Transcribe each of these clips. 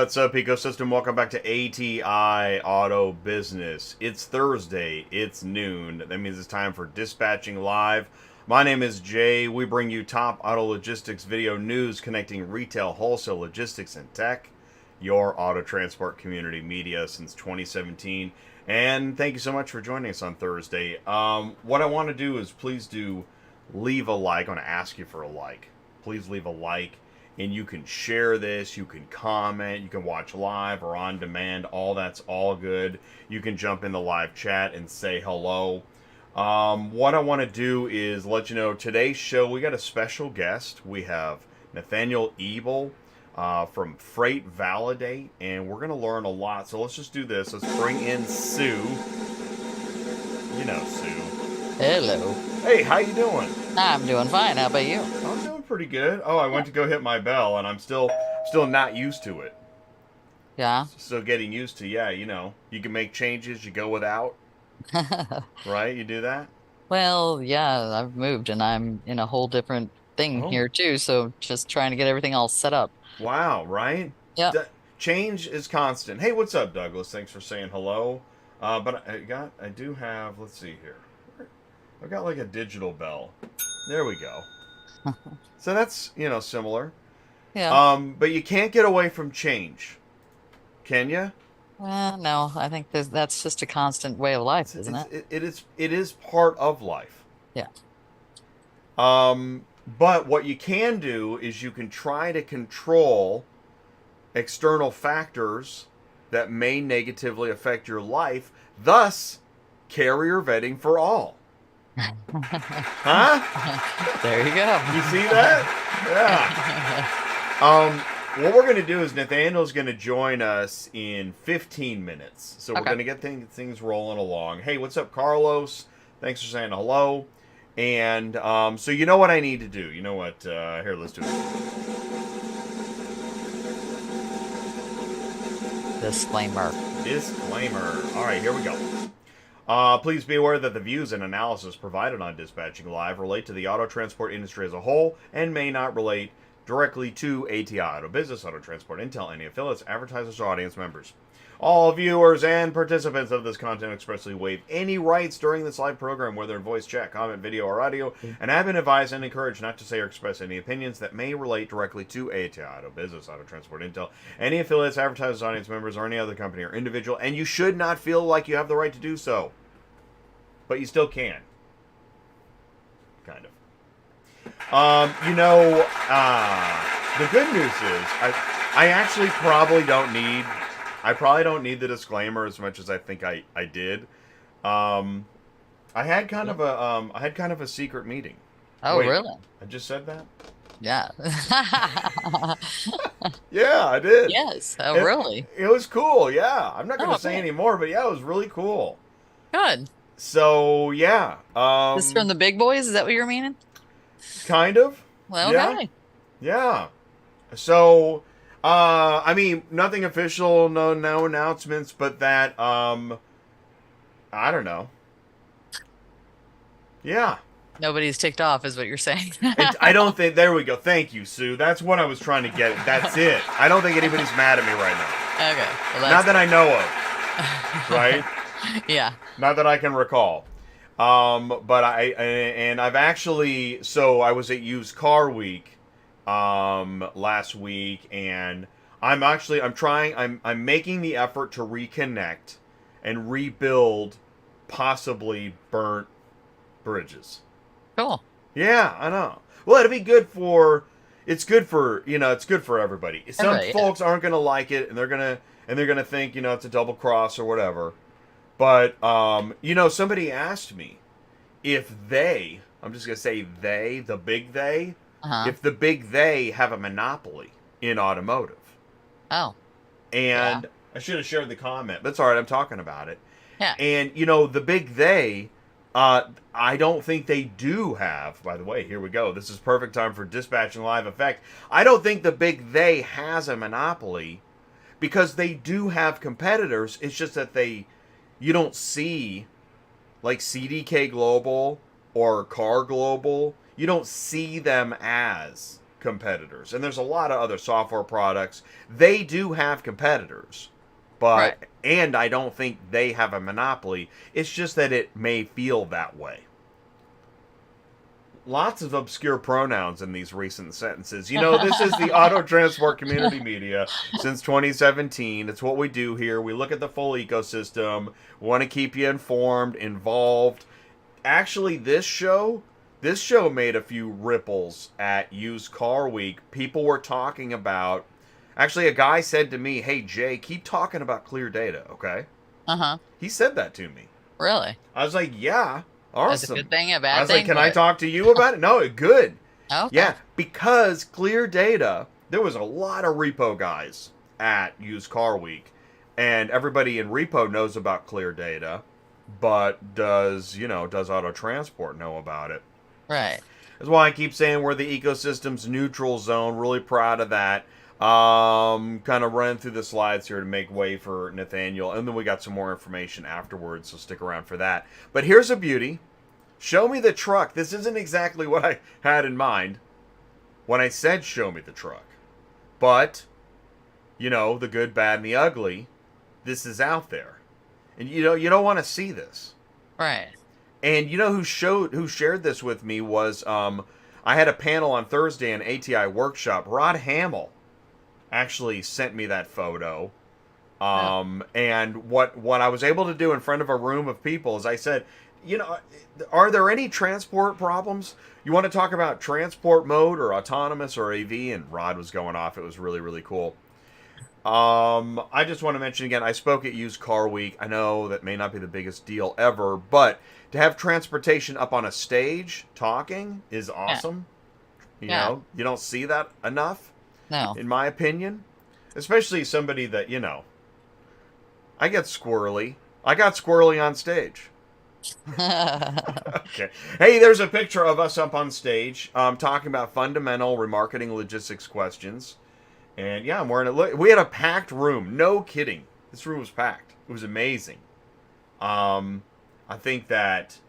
What's up, ecosystem? Welcome back to ATI Auto Business. It's Thursday, it's noon. That means it's time for Dispatching Live. My name is Jay. We bring you top auto logistics video news connecting retail, wholesale, logistics, and tech. Your auto transport community media since 2017. And thank you so much for joining us on Thursday. What I want to do is please do leave a like. I want to ask you for a like. Please leave a like. And you can share this, you can comment, you can watch live or on demand. All that's all good. You can jump in the live chat and say hello. What I want to do is let you know today's show, we got a special guest. We have Nathaniel Ebel from Freight Validate, and we're going to learn a lot. So let's just do this. Let's bring in Sue. You know Sue. Hello. Hey, how you doing? I'm doing fine. How about you? I'm doing pretty good. Oh, I went to go hit my bell, and I'm still not used to it. Yeah. Still getting used to, yeah, you can make changes, you go without, right? You do that? Well, yeah, I've moved and I'm in a whole different thing Oh, here too, so just trying to get everything all set up. wow, right? Yep. D- Change is constant. Hey, what's up, Douglas? Thanks for saying hello. But I do have, let's see here. I've got like a digital bell. There we go. So that's, similar. Yeah. But you can't get away from change, can you? No, I think that's just a constant way of life, It's, isn't it's, it? it is part of life. Yeah. But what you can do is you can try to control external factors that may negatively affect your life, thus carrier vetting for all. Huh? There you go. You see that? Yeah. What we're going to do is Nathaniel's going to join us in 15 minutes. So we're Okay. going to get things rolling along. Hey, what's up, Carlos? Thanks for saying hello. And so you know what I need to do. You know what? Here, let's do it. Disclaimer. Disclaimer. All right, here we go. Please be aware that the views and analysis provided on Dispatching Live relate to the auto transport industry as a whole and may not relate directly to ATI Auto Business, Auto Transport Intel, any affiliates, advertisers, or audience members. All viewers and participants of this content expressly waive any rights during this live program, whether in voice, chat, comment, video, or audio, and have been advised and encouraged not to say or express any opinions that may relate directly to ATI Auto Business, Auto Transport Intel, any affiliates, advertisers, audience members, or any other company or individual, and you should not feel like you have the right to do so. But you still can. Kind of. The good news is I actually probably don't need the disclaimer as much as I think I did. I had kind of a secret meeting. Oh, Wait, really? I just said that? Yeah. Yeah, I did. Yes. Oh, It, really? it was cool, yeah. I'm not going Oh, to say cool. any more, but yeah, it was really cool. Good. So, yeah. This from the big boys? Is that what you're meaning? Kind of. Well, Yeah. okay. Yeah. So, I mean, nothing official, no announcements, but that, I don't know. Yeah. Nobody's ticked off, is what you're saying. I don't think, there we go. Thank you, Sue. That's what I was trying to get at. That's it. I don't think anybody's mad at me right now. Okay. Well, Not that's that I know of, right? yeah. Not that I can recall. But I've actually, so I was at Used Car Week, last week, and I'm making the effort to reconnect and rebuild possibly burnt bridges. Cool. Yeah, I know. Well, it'd be good for, it's good for everybody. Some Everybody, yeah. folks aren't gonna like it, and they're gonna think, it's a double cross or whatever. But, somebody asked me if I'm just going to say the big they, Uh-huh. if the big they have a monopoly in automotive. Oh, yeah. And I should have shared the comment. That's all right, I'm talking about it. Yeah. And, the big they, I don't think they do have, by the way, here we go. This is perfect time for Dispatching Live effect. I don't think the big they has a monopoly because they do have competitors. It's just that you don't see, like CDK Global or Car Global, you don't see them as competitors, and there's a lot of other software products. They do have competitors, Right. and I don't think they have a monopoly. It's just that it may feel that way. Lots of obscure pronouns in these recent sentences. This is the Auto Transport Community Media since 2017. It's what we do here. We look at the full ecosystem. We want to keep you informed, involved. Actually, this show made a few ripples at Used Car Week. People were talking about. Actually, a guy said to me, "Hey Jay, keep talking about clear data, okay?" Uh-huh. He said that to me. Really? I was like, "Yeah, awesome." That's a good thing, a I bad was thing? like, "Can I What? talk to you about it?" No, good. Okay. Yeah, because clear data, there was a lot of repo guys at Used Car Week, and everybody in repo knows about clear data, but does Auto Transport know about it? Right. That's why I keep saying we're the ecosystem's neutral zone. Really proud of that. Kind of running through the slides here to make way for Nathaniel, and then we got some more information afterwards, so stick around for that. But here's a beauty. Show me the truck. This isn't exactly what I had in mind when I said show me the truck. But, the good, bad, and the ugly, this is out there. And you don't want to see this. Right. And who shared this with me was I had a panel on Thursday in ATI workshop. Rod Hamill actually sent me that photo. And what I was able to do in front of a room of people is I said, are there any transport problems? You want to talk about transport mode or autonomous or AV? And Rod was going off. It was really, really cool. I just want to mention again, I spoke at Used Car Week. I know that may not be the biggest deal ever, but to have transportation up on a stage talking is awesome. Yeah. You don't see that enough, No. in my opinion. Especially somebody that, I get squirrely. I got squirrely on stage. Okay. Hey, there's a picture of us up on stage talking about fundamental remarketing logistics questions. And yeah, I'm wearing it. We had a packed room. No kidding. This room was packed. It was amazing. I think that,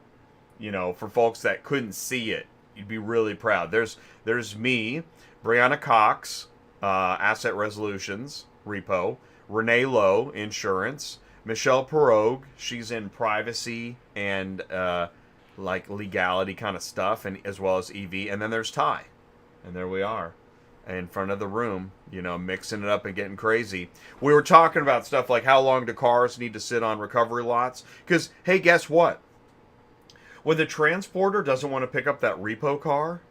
for folks that couldn't see it, you'd be really proud. There's me, Brianna Cox, Asset Resolutions, Repo, Renee Lowe, Insurance, Michelle Perogue, she's in privacy and legality kind of stuff, and as well as EV. And then there's Ty. And there we are in front of the room, mixing it up and getting crazy. We were talking about stuff like how long do cars need to sit on recovery lots? Because, hey, guess what? When the transporter doesn't want to pick up that repo car,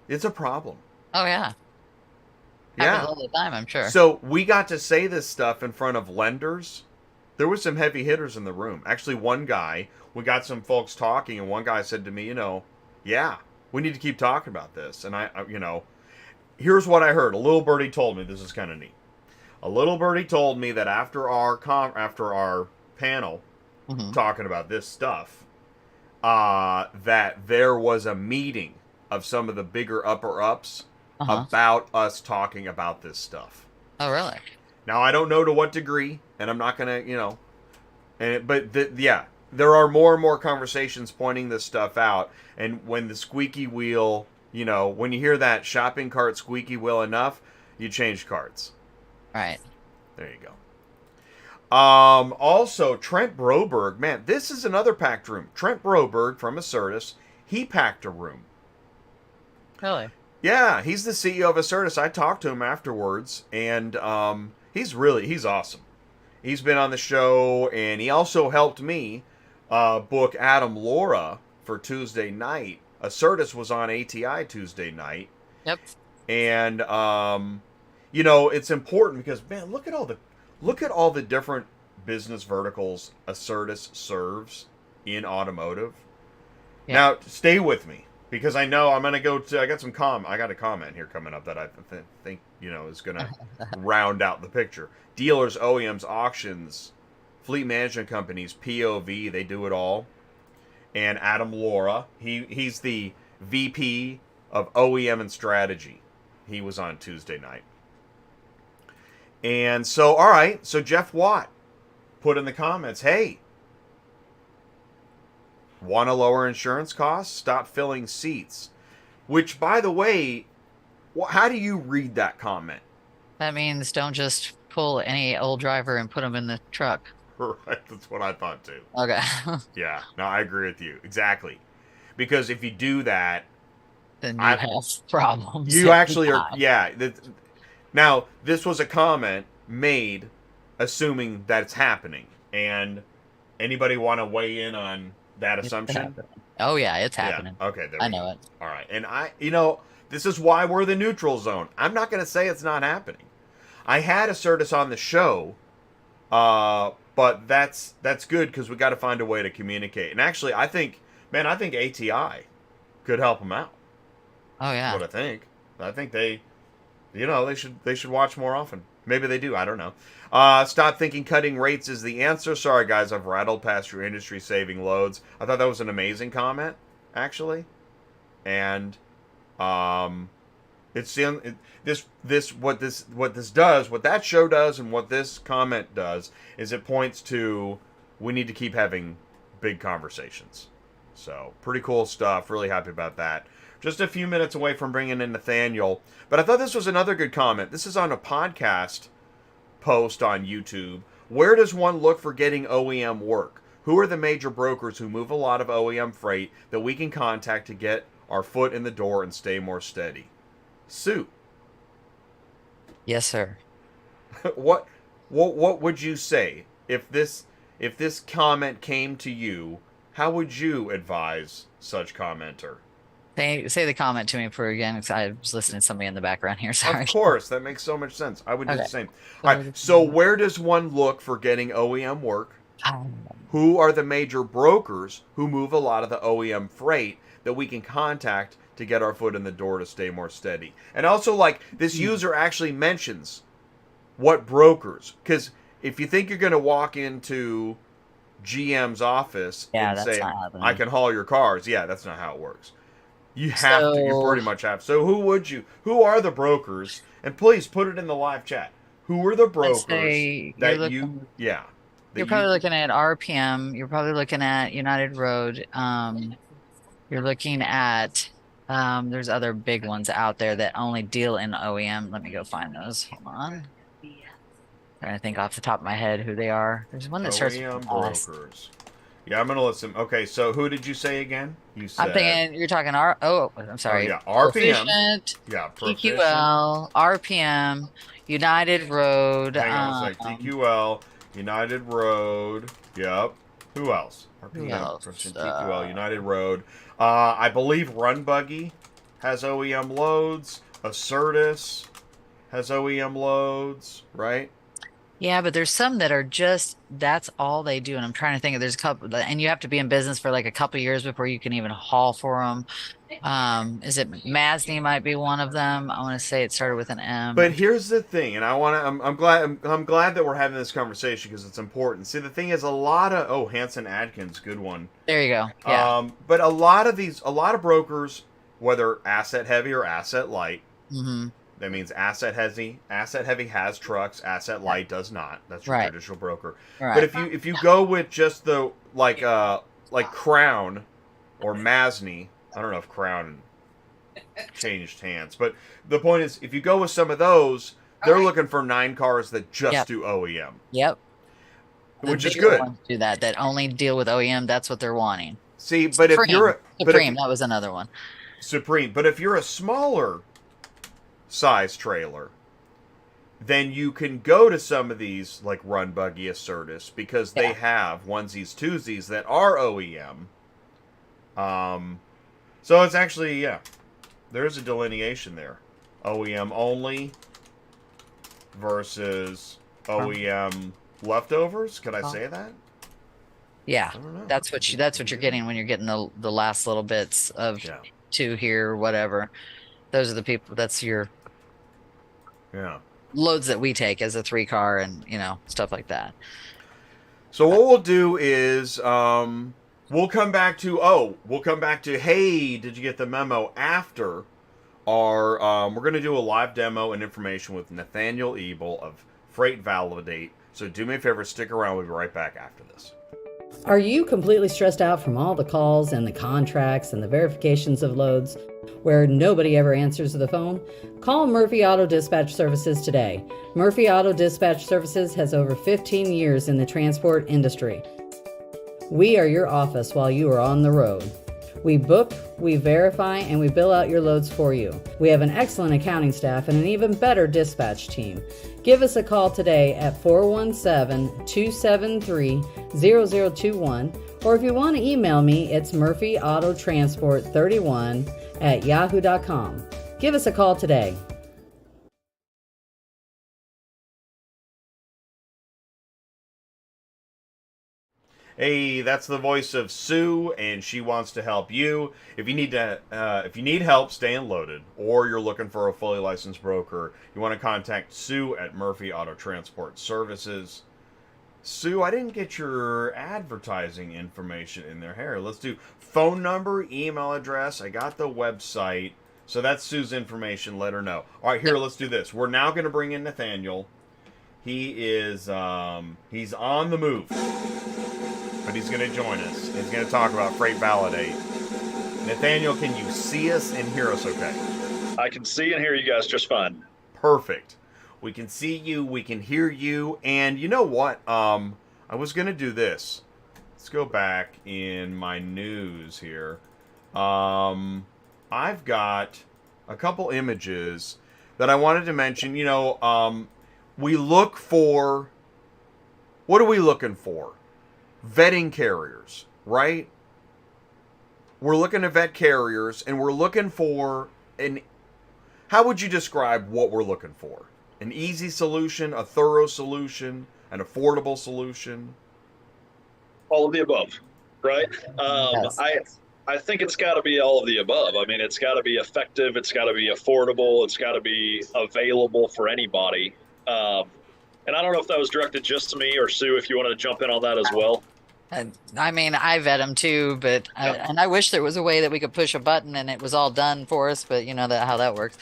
it's a problem. Oh, yeah. Yeah. Happens all the time, I'm sure. So we got to say this stuff in front of lenders. There was some heavy hitters in the room. Actually, one guy, we got some folks talking, and one guy said to me, yeah, we need to keep talking about this. And here's what I heard. A little birdie told me, this is kind of neat. A little birdie told me that after our panel talking about this stuff, that there was a meeting of some of the bigger upper-ups about us talking about this stuff. Oh, really? Now, I don't know to what degree, and I'm not going to, but there are more and more conversations pointing this stuff out. And when the squeaky wheel, when you hear that shopping cart squeaky wheel enough, you change carts. Right. There you go. Also, Trent Broberg, man, this is another packed room. Trent Broberg from ACERTUS, he packed a room. Really? Yeah, he's the CEO of ACERTUS. I talked to him afterwards, and he's awesome. He's been on the show, and he also helped me book Adam Laura for Tuesday night. ACERTUS was on ATI Tuesday night. Yep. And it's important because, man, look at all the different business verticals ACERTUS serves in automotive. Yeah. Now, stay with me, because I know I'm gonna go to. I got a comment here coming up that I think is gonna round out the picture. Dealers, OEMs, auctions, fleet management companies, POV, they do it all. And Adam Laura, he's the VP of OEM and strategy. He was on Tuesday night. And so, all right, so Jeff Watt put in the comments, hey, want to lower insurance costs? Stop filling seats. Which, by the way, How do you read that comment? That means don't just pull any old driver and put them in the truck. Right, that's what I thought too. Okay. Yeah, no, I agree with you exactly. Because if you do that, Then you I have problems you every actually are. time. Yeah. Now this was a comment made assuming that it's happening, and anybody want to weigh in on that It's assumption? happening. Oh yeah, it's Yeah. happening. Okay. There I we go. know it. All right. And this is why we're the neutral zone. I'm not going to say it's not happening. I had ACERTUS on the show, but that's good because we got to find a way to communicate. And actually, I think ATI could help them out. Oh That's yeah. what I think. I think they should watch more often. Maybe they do. I don't know. Stop thinking cutting rates is the answer. Sorry guys, I've rattled past your industry saving loads. I thought that was an amazing comment, actually, and it's what that show does, and what this comment does is it points to we need to keep having big conversations. So pretty cool stuff. Really happy about that. Just a few minutes away from bringing in Nathaniel, but I thought this was another good comment. This is on a podcast post on YouTube. Where does one look for getting OEM work? Who are the major brokers who move a lot of OEM freight that we can contact to get our foot in the door and stay more steady? Sue, Yes, sir. what what would you say if this comment came to you? How would you advise such commenter? Say the comment to me for again, because I was listening to somebody in the background here. Of Sorry. course, that makes so much sense. I would do Okay. the same. All right, so where does one look for getting OEM work? Who are the major brokers who move a lot of the OEM freight that we can contact to get our foot in the door to stay more steady? And also, like, this user actually mentions what brokers, because if you think you're going to walk into GM's office Yeah, and that's say, not I happening. can haul your cars, yeah, that's not how it works. You So pretty much have. So who are the brokers? And please put it in the live chat. Who are the let's brokers say that you, yeah, that you're you, probably looking at RPM. You're probably looking at United Road. You're looking at there's other big ones out there that only deal in OEM. Let me go find those. Hold on. Trying to think off the top of my head who they are. There's one that starts with OEM an S. brokers. Yeah, I'm going to listen. Okay, so who did you say again? You I'm said, thinking you're talking R. Oh, I'm oh, sorry. yeah, RPM. Proficient, Yeah, Proficient. TQL, RPM, United Road. Hang on a sec. TQL, United Road. Yep. Who else? Who RPM, else? Proficient, TQL, United Road. I believe Run Buggy has OEM loads. ACERTUS has OEM loads, right? Yeah, but there's some that are just that's all they do. And I'm trying to think of there's a couple, and you have to be in business for like a couple years before you can even haul for them. Is it Masney might be one of them? I want to say it started with an M. But here's the thing, and I'm glad that we're having this conversation because it's important. See, the thing is, a lot of Hanson Adkins, good one. There you go. Yeah. But a lot of brokers, whether asset heavy or asset light, Hmm. that means asset heavy has trucks, asset light does not. That's your Right. traditional broker. But Right. if you go with just the like Crown or Masney, I don't know if Crown changed hands, but the point is, if you go with some of those, they're looking for 9 cars that just Yep. do OEM, Yep. The which is bigger good. ones do that only deal with OEM. That's what they're wanting. See, but if Supreme. you're but Supreme, if that was another one. Supreme, but if you're a smaller size trailer, then you can go to some of these like Run Buggy, ACERTUS, because they Yeah. have onesies, twosies that are OEM. So it's actually, yeah, there's a delineation there. OEM only versus OEM leftovers. Could I say that? Yeah. I don't know. That's what you're getting when you're getting the last little bits of Yeah. two here, whatever. Those are the people, that's your Yeah. loads that we take as a 3 car and, stuff like that. So what we'll do is we'll come back to hey, did you get the memo after our we're going to do a live demo and information with Nathaniel Ebel of Freight Validate. So do me a favor, stick around. We'll be right back after this. Are you completely stressed out from all the calls and the contracts and the verifications of loads? where nobody ever answers the phone? Call Murphy Auto Dispatch Services today. Murphy Auto Dispatch Services has over 15 years in the transport industry. We are your office while you are on the road. We book, we verify, and we bill out your loads for you. We have an excellent accounting staff and an even better dispatch team. Give us a call today at 417-273-0021, or if you want to email me, it's murphyautotransport31@yahoo.com. Give us a call today. Hey, that's the voice of Sue, and she wants to help you. If you need help staying loaded, or you're looking for a fully licensed broker, you want to contact Sue at Murphy Auto Transport Services. Sue, I didn't get your advertising information in there. Here, let's do phone number, email address. I got the website, so that's Sue's information. Let her know. All right, here, let's do this. We're now going to bring in Nathaniel. He is he's on the move. But he's going to join us. He's going to talk about Freight Validate. Nathaniel, can you see us and hear us okay? I can see and hear you guys just fine. Perfect. We can see you, we can hear you, and you know what? I was going to do this. Let's go back in my news here. I've got a couple images that I wanted to mention. You know, we look for... What are we looking for? Vetting carriers, right? We're looking to vet carriers, and we're looking for an... How would you describe what we're looking for? An easy solution, a thorough solution, an affordable solution? All of the above, right? Yes. I think it's got to be all of the above. I mean, it's got to be effective. It's got to be affordable. It's got to be available for anybody. And I don't know if that was directed just to me or Sue, if you want to jump in on that as well. I mean, I vet them too, but I wish there was a way that we could push a button and it was all done for us, but you know how that works.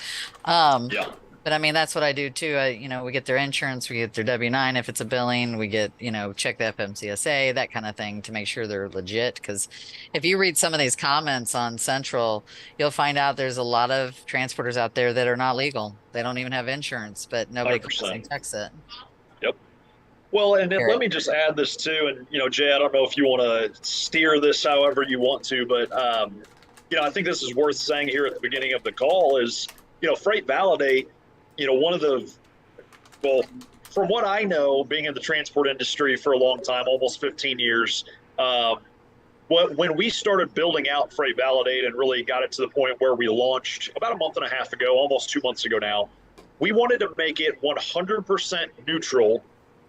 Yeah. But I mean, that's what I do too. You know, we get their insurance, we get their W-9 if it's a billing, we get, you know, check the FMCSA, that kind of thing to make sure they're legit. Because if you read some of these comments on Central, you'll find out there's a lot of transporters out there that are not legal. They don't even have insurance, but nobody calls and checks it. Yep. Well, and then let me just add this too. And, you know, Jay, I don't know if you want to steer this however you want to, but, you know, I think this is worth saying here at the beginning of the call is, you know, Freight Validate, you know, one of the, well, from what I know, being in the transport industry for a long time, almost 15 years, when we started building out Freight Validate and really got it to the point where we launched about a month and a half ago, almost 2 months ago now, we wanted to make it 100% neutral,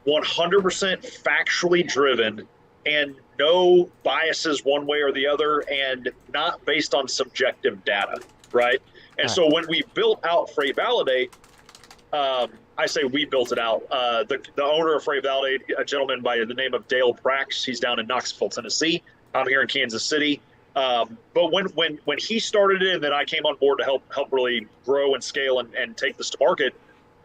100% factually driven, and no biases one way or the other, and not based on subjective data, right? And so when we built out Freight Validate, I say we built it out. The owner of Freight Validate, a gentleman by the name of Dale Prax, he's down in Knoxville, Tennessee. I'm here in Kansas City. But when he started it, and then I came on board to help really grow and scale and take this to market,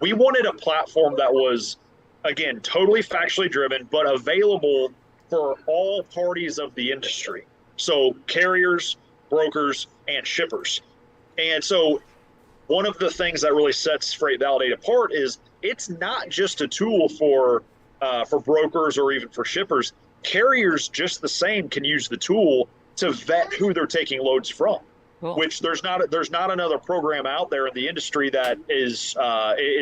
we wanted a platform that was, again, totally factually driven, but available for all parties of the industry. So carriers, brokers, and shippers. And so one of the things that really sets Freight Validate apart is it's not just a tool for brokers or even for shippers. Carriers, just the same, can use the tool to vet who they're taking loads from. Cool. Which there's not another program out there in the industry that is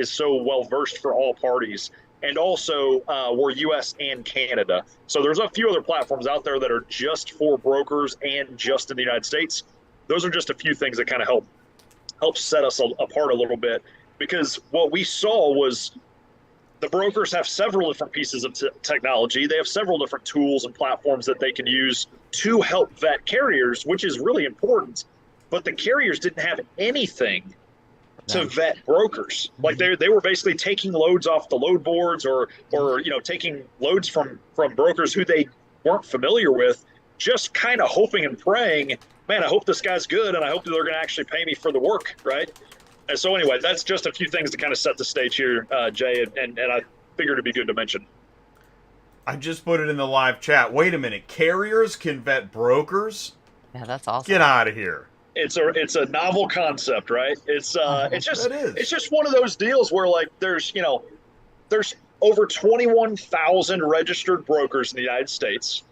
so well versed for all parties. And also, we're U.S. and Canada. So there's a few other platforms out there that are just for brokers and just in the United States. Those are just a few things that kind of help set us apart a little bit, because what we saw was the brokers have several different pieces of technology. They have several different tools and platforms that they can use to help vet carriers, which is really important. But the carriers didn't have anything to vet brokers. Like they were basically taking loads off the load boards or you know, taking loads from brokers who they weren't familiar with, just kind of hoping and praying, man, I hope this guy's good and I hope that they're going to actually pay me for the work, right? And so anyway, that's just a few things to kind of set the stage here, Jay, and I figured it'd be good to mention. I just put it in the live chat. Wait a minute, carriers can vet brokers? Yeah, that's awesome. Get out of here. it's a novel concept, right? It's That is. just one of those deals where like there's over 21,000 registered brokers in the United States,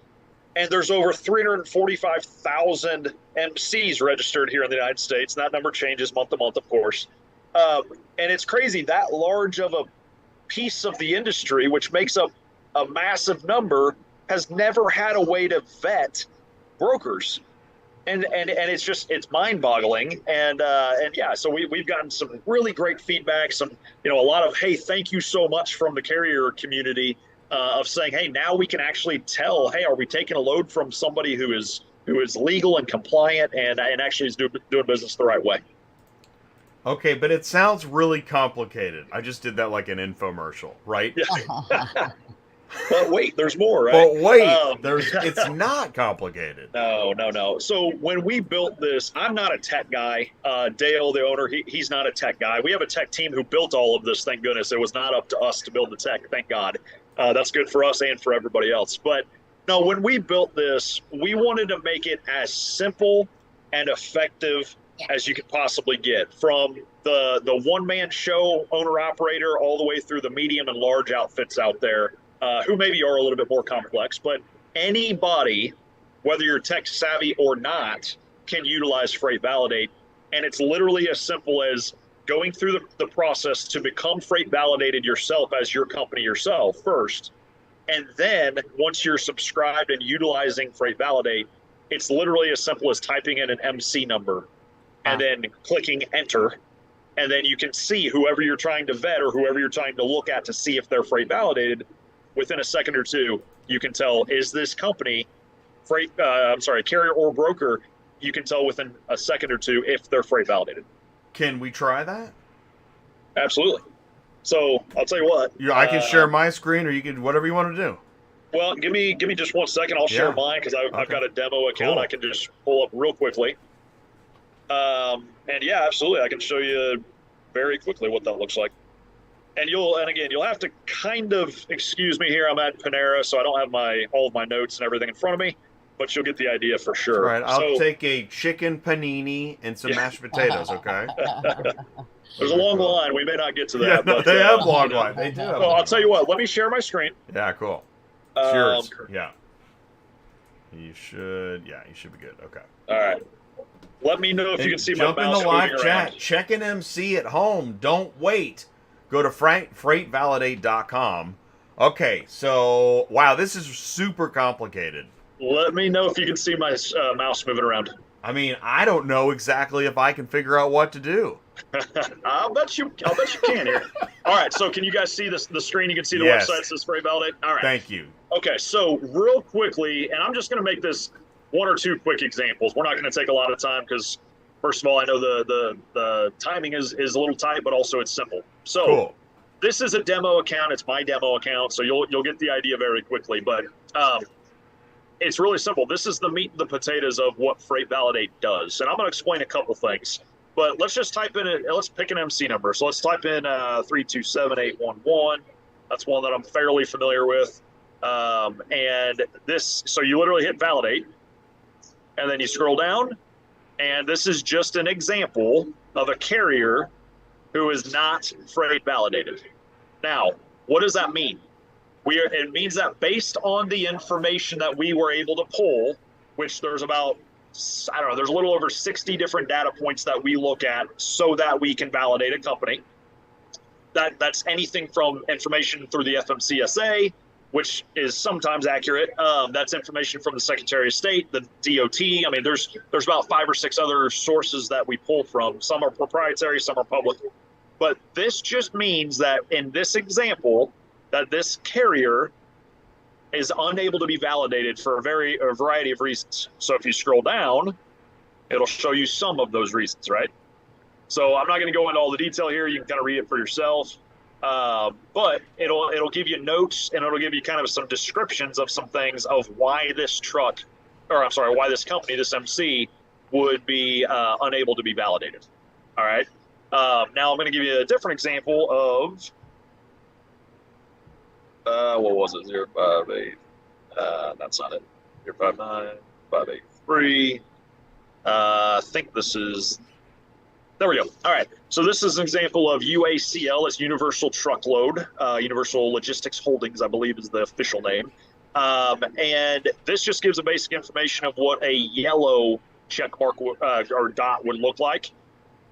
and there's over 345,000 MCs registered here in the United States. And that number changes month to month, of course. And it's crazy that large of a piece of the industry, which makes up a massive number, has never had a way to vet brokers. And it's mind-boggling, and yeah, so we've gotten some really great feedback, some a lot of hey, thank you so much from the carrier community of saying, hey, now we can actually tell, hey, are we taking a load from somebody who is legal and compliant and actually is doing business the right way. Okay, but it sounds really complicated. I just did that like an infomercial, right? Yeah. But wait, there's more, right? But wait, it's not complicated. No. So when we built this, I'm not a tech guy. Dale, the owner, he's not a tech guy. We have a tech team who built all of this. Thank goodness. It was not up to us to build the tech. Thank God. That's good for us and for everybody else. But no, when we built this, we wanted to make it as simple and effective as you could possibly get, from the one-man show owner-operator all the way through the medium and large outfits out there. Who maybe are a little bit more complex, but anybody, whether you're tech savvy or not, can utilize Freight Validate. And it's literally as simple as going through the process to become Freight Validated yourself as your company yourself first. And then once you're subscribed and utilizing Freight Validate, it's literally as simple as typing in an MC number and then clicking enter. And then you can see whoever you're trying to vet or whoever you're trying to look at to see if they're Freight Validated. Within a second or two, you can tell, is this company carrier or broker? You can tell within a second or two if they're Freight Validated. Can we try that? Absolutely. So I'll tell you what. I can share my screen, or you can whatever you want to do. Well, give me just 1 second. I'll share mine because I've got a demo account. Cool. I can just pull up real quickly. And yeah, absolutely, I can show you very quickly what that looks like. And you'll have to kind of excuse me here. I'm at Panera, so I don't have all of my notes and everything in front of me, but you'll get the idea for sure. All right, I'll take a chicken panini and some mashed potatoes, okay? There's a long line. We may not get to that. Yeah, but, they have long line. They do. Well, I'll tell you what. Let me share my screen. Yeah, cool. Cheers. Yeah. You should be good. Okay. All right. Let me know if you can see my mouse moving around. Jump in the live chat. Around. Check an MC at home. Don't wait. Go to freightvalidate.com. Okay, so, wow, this is super complicated. Let me know if you can see my mouse moving around. I mean, I don't know exactly if I can figure out what to do. I'll bet you can here. All right, so can you guys see the screen? You can see the website that says Freight Validate? All right. Thank you. Okay, so real quickly, and I'm just going to make this one or two quick examples. We're not going to take a lot of time because, first of all, I know the timing is a little tight, but also it's simple. So cool. This is a demo account. It's my demo account, so you'll get the idea very quickly. But it's really simple. This is the meat and the potatoes of what Freight Validate does, and I'm going to explain a couple things. But let's just type in let's pick an MC number. So let's type in 327811. That's one that I'm fairly familiar with. And this, so you literally hit validate, and then you scroll down, and this is just an example of a carrier who is not Freight Validated. Now, what does that mean? It means that based on the information that we were able to pull, which there's about, I don't know, there's a little over 60 different data points that we look at so that we can validate a company. That's anything from information through the FMCSA, which is sometimes accurate. That's information from the Secretary of State, the DOT. I mean, there's about 5 or 6 other sources that we pull from. Some are proprietary, some are public. But this just means that in this example, that this carrier is unable to be validated for a variety of reasons. So if you scroll down, it'll show you some of those reasons, right? So I'm not going to go into all the detail here. You can kind of read it for yourself. But it'll give you notes, and it'll give you kind of some descriptions of some things of why this why this company, this MC, would be unable to be validated. All right. Now I'm going to give you a different example of what was it? 058. That's not it. 059 583. I think this is, there we go. All right. So this is an example of UACL. It's Universal Truckload, Universal Logistics Holdings, I believe is the official name. And this just gives a basic information of what a yellow check mark or dot would look like.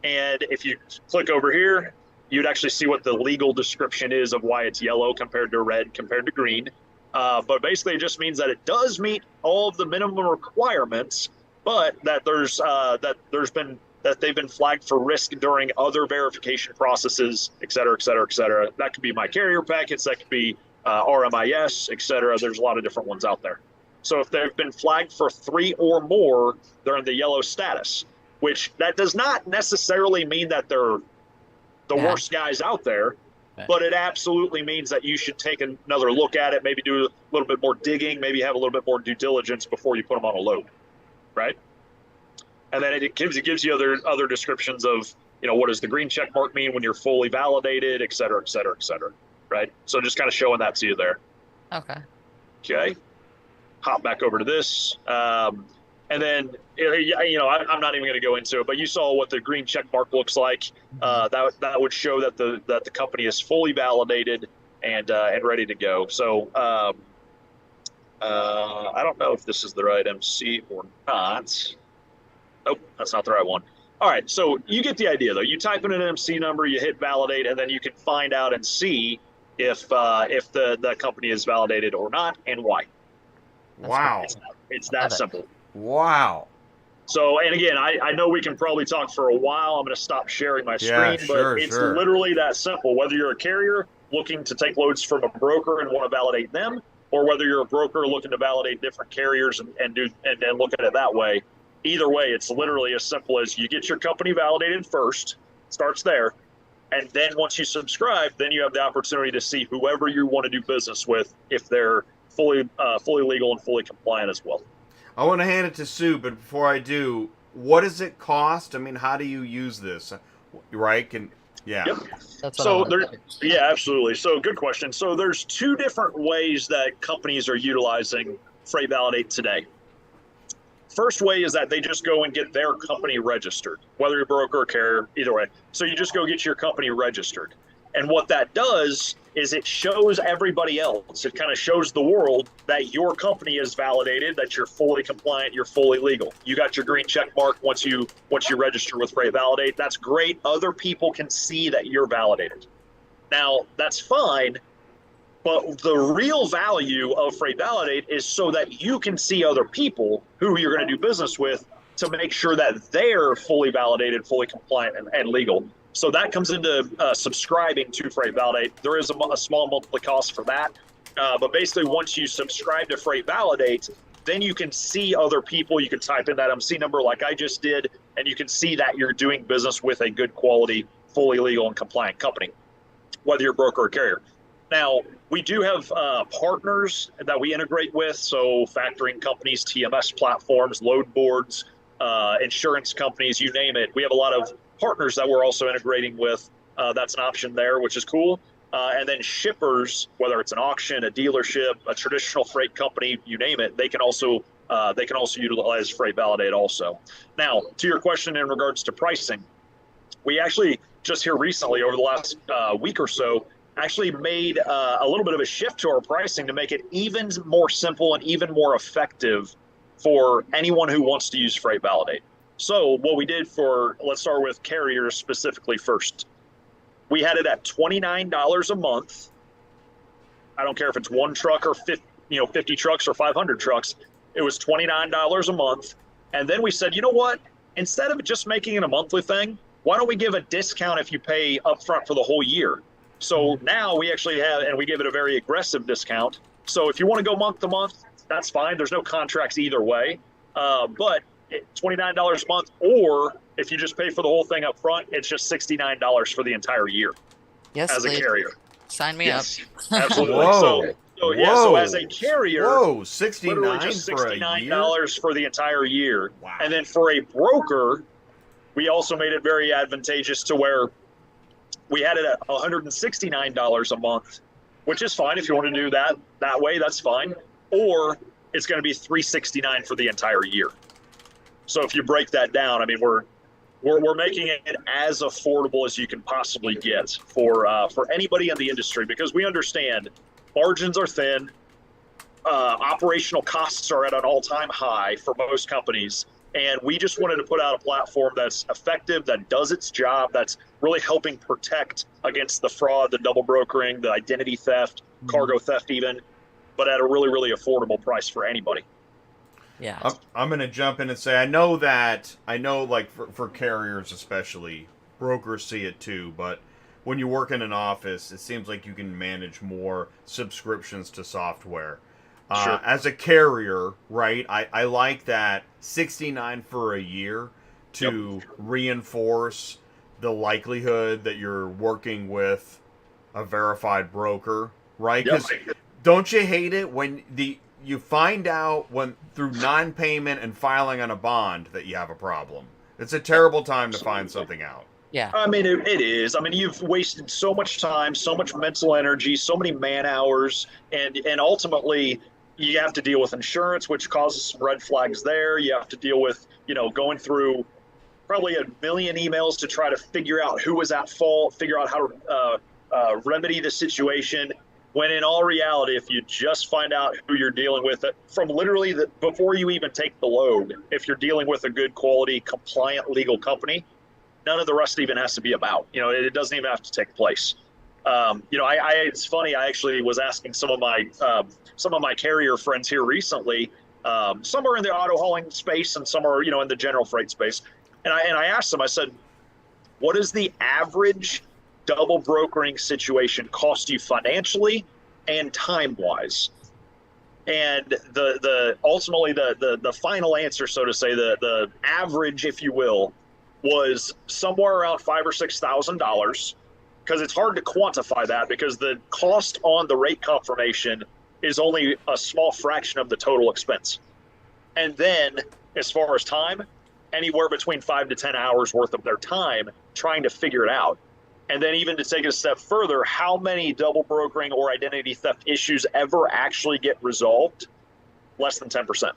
And if you click over here, you'd actually see what the legal description is of why it's yellow compared to red, compared to green. But basically, it just means that it does meet all of the minimum requirements, but that they've been flagged for risk during other verification processes, et cetera, et cetera, et cetera. That could be my carrier packets, that could be RMIS, et cetera. There's a lot of different ones out there. So if they've been flagged for 3 or more, they're in the yellow status, which that does not necessarily mean that they're the worst guys out there, but it absolutely means that you should take another look at it, maybe do a little bit more digging, maybe have a little bit more due diligence before you put them on a load, right? And then it gives you other descriptions of, what does the green check mark mean when you're fully validated, et cetera, et cetera, et cetera, right? So just kind of showing that to you there. Okay. Hop back over to this. And then, I'm not even going to go into it, but you saw what the green check mark looks like. That would show that the company is fully validated and ready to go. So I don't know if this is the right MC or not. Nope, that's not the right one. All right, so you get the idea, though. You type in an MC number, you hit validate, and then you can find out and see if the company is validated or not and why. Wow. It's that simple. Wow. So, and again, I know we can probably talk for a while. I'm going to stop sharing my screen, but it's literally that simple. Whether you're a carrier looking to take loads from a broker and want to validate them, or whether you're a broker looking to validate different carriers and look at it that way, either way, it's literally as simple as you get your company validated first, starts there, and then once you subscribe, then you have the opportunity to see whoever you want to do business with if they're fully legal and fully compliant as well. I want to hand it to Sue, but before I do, what does it cost? I mean, how do you use this? Right? Yep. Absolutely. So good question. So there's 2 different ways that companies are utilizing Freight Validate today. First way is that they just go and get their company registered, whether you're a broker or carrier, either way. So you just go get your company registered. And what that does is it shows everybody else. It kind of shows the world that your company is validated, that you're fully compliant, you're fully legal. You got your green check mark once you register with Freight Validate. That's great. Other people can see that you're validated. Now, that's fine. But the real value of Freight Validate is so that you can see other people who you're going to do business with to make sure that they're fully validated, fully compliant, and legal. So that comes into subscribing to Freight Validate. There is a small monthly cost for that. But basically, once you subscribe to Freight Validate, then you can see other people. You can type in that MC number like I just did, and you can see that you're doing business with a good quality, fully legal and compliant company, whether you're a broker or carrier. Now, we do have partners that we integrate with, so factoring companies, TMS platforms, load boards, insurance companies, you name it. We have a lot of partners that we're also integrating with. That's an option there, which is cool. And then shippers, whether it's an auction, a dealership, a traditional freight company, you name it, they can also utilize Freight Validate also. Now, to your question in regards to pricing, we actually just here recently, over the last week or so, actually made a little bit of a shift to our pricing to make it even more simple and even more effective for anyone who wants to use Freight Validate. So what we did let's start with carriers specifically first. We had it at $29 a month. I don't care if it's 1 truck or 50 trucks or 500 trucks. It was $29 a month. And then we said, you know what? Instead of just making it a monthly thing, why don't we give a discount if you pay upfront for the whole year? So now we actually have, and we give it a very aggressive discount. So if you want to go month to month, that's fine. There's no contracts either way. But $29 a month, or if you just pay for the whole thing up front, it's just $69 for the entire year. Yes, as please. A carrier. Sign me up. Absolutely. Whoa. So as a carrier, $69 literally just $69 for the entire year. Wow. And then for a broker, we also made it very advantageous to where we had it at $169 a month, which is fine. If you want to do that way, that's fine. Or it's going to be $369 for the entire year. So if you break that down, I mean, we're making it as affordable as you can possibly get for anybody in the industry, because we understand margins are thin, operational costs are at an all-time high for most companies, and we just wanted to put out a platform that's effective, that does its job, that's really helping protect against the fraud, the double brokering, the identity theft, cargo theft even, but at a really, really affordable price for anybody. Yeah. I'm going to jump in and say, I know like for carriers especially, brokers see it too, but when you work in an office, it seems like you can manage more subscriptions to software. Sure. As a carrier, right, I like that $69 for a year to reinforce the likelihood that you're working with a verified broker, right? Because don't you hate it when you find out through non-payment and filing on a bond that you have a problem? It's a terrible time to find something out. Yeah. I mean, it is. I mean, you've wasted so much time, so much mental energy, so many man hours, and ultimately you have to deal with insurance, which causes some red flags there. You have to deal with, going through probably a million emails to try to figure out who was at fault, figure out how to remedy the situation. When in all reality, if you just find out who you're dealing with, from literally before you even take the load, if you're dealing with a good quality, compliant legal company, none of the rest even has to be about. It doesn't even have to take place. It's funny. I actually was asking some of my carrier friends here recently. Some are in the auto hauling space, and some are in the general freight space. And I asked them. I said, "What does the average double brokering situation cost you financially and time wise?" And ultimately the final answer, so to say, the average, if you will, was somewhere around $5,000 or $6,000, because it's hard to quantify that because the cost on the rate confirmation is only a small fraction of the total expense. And then as far as time, anywhere between 5 to 10 hours worth of their time trying to figure it out. And then even to take it a step further, how many double brokering or identity theft issues ever actually get resolved? Less than 10%.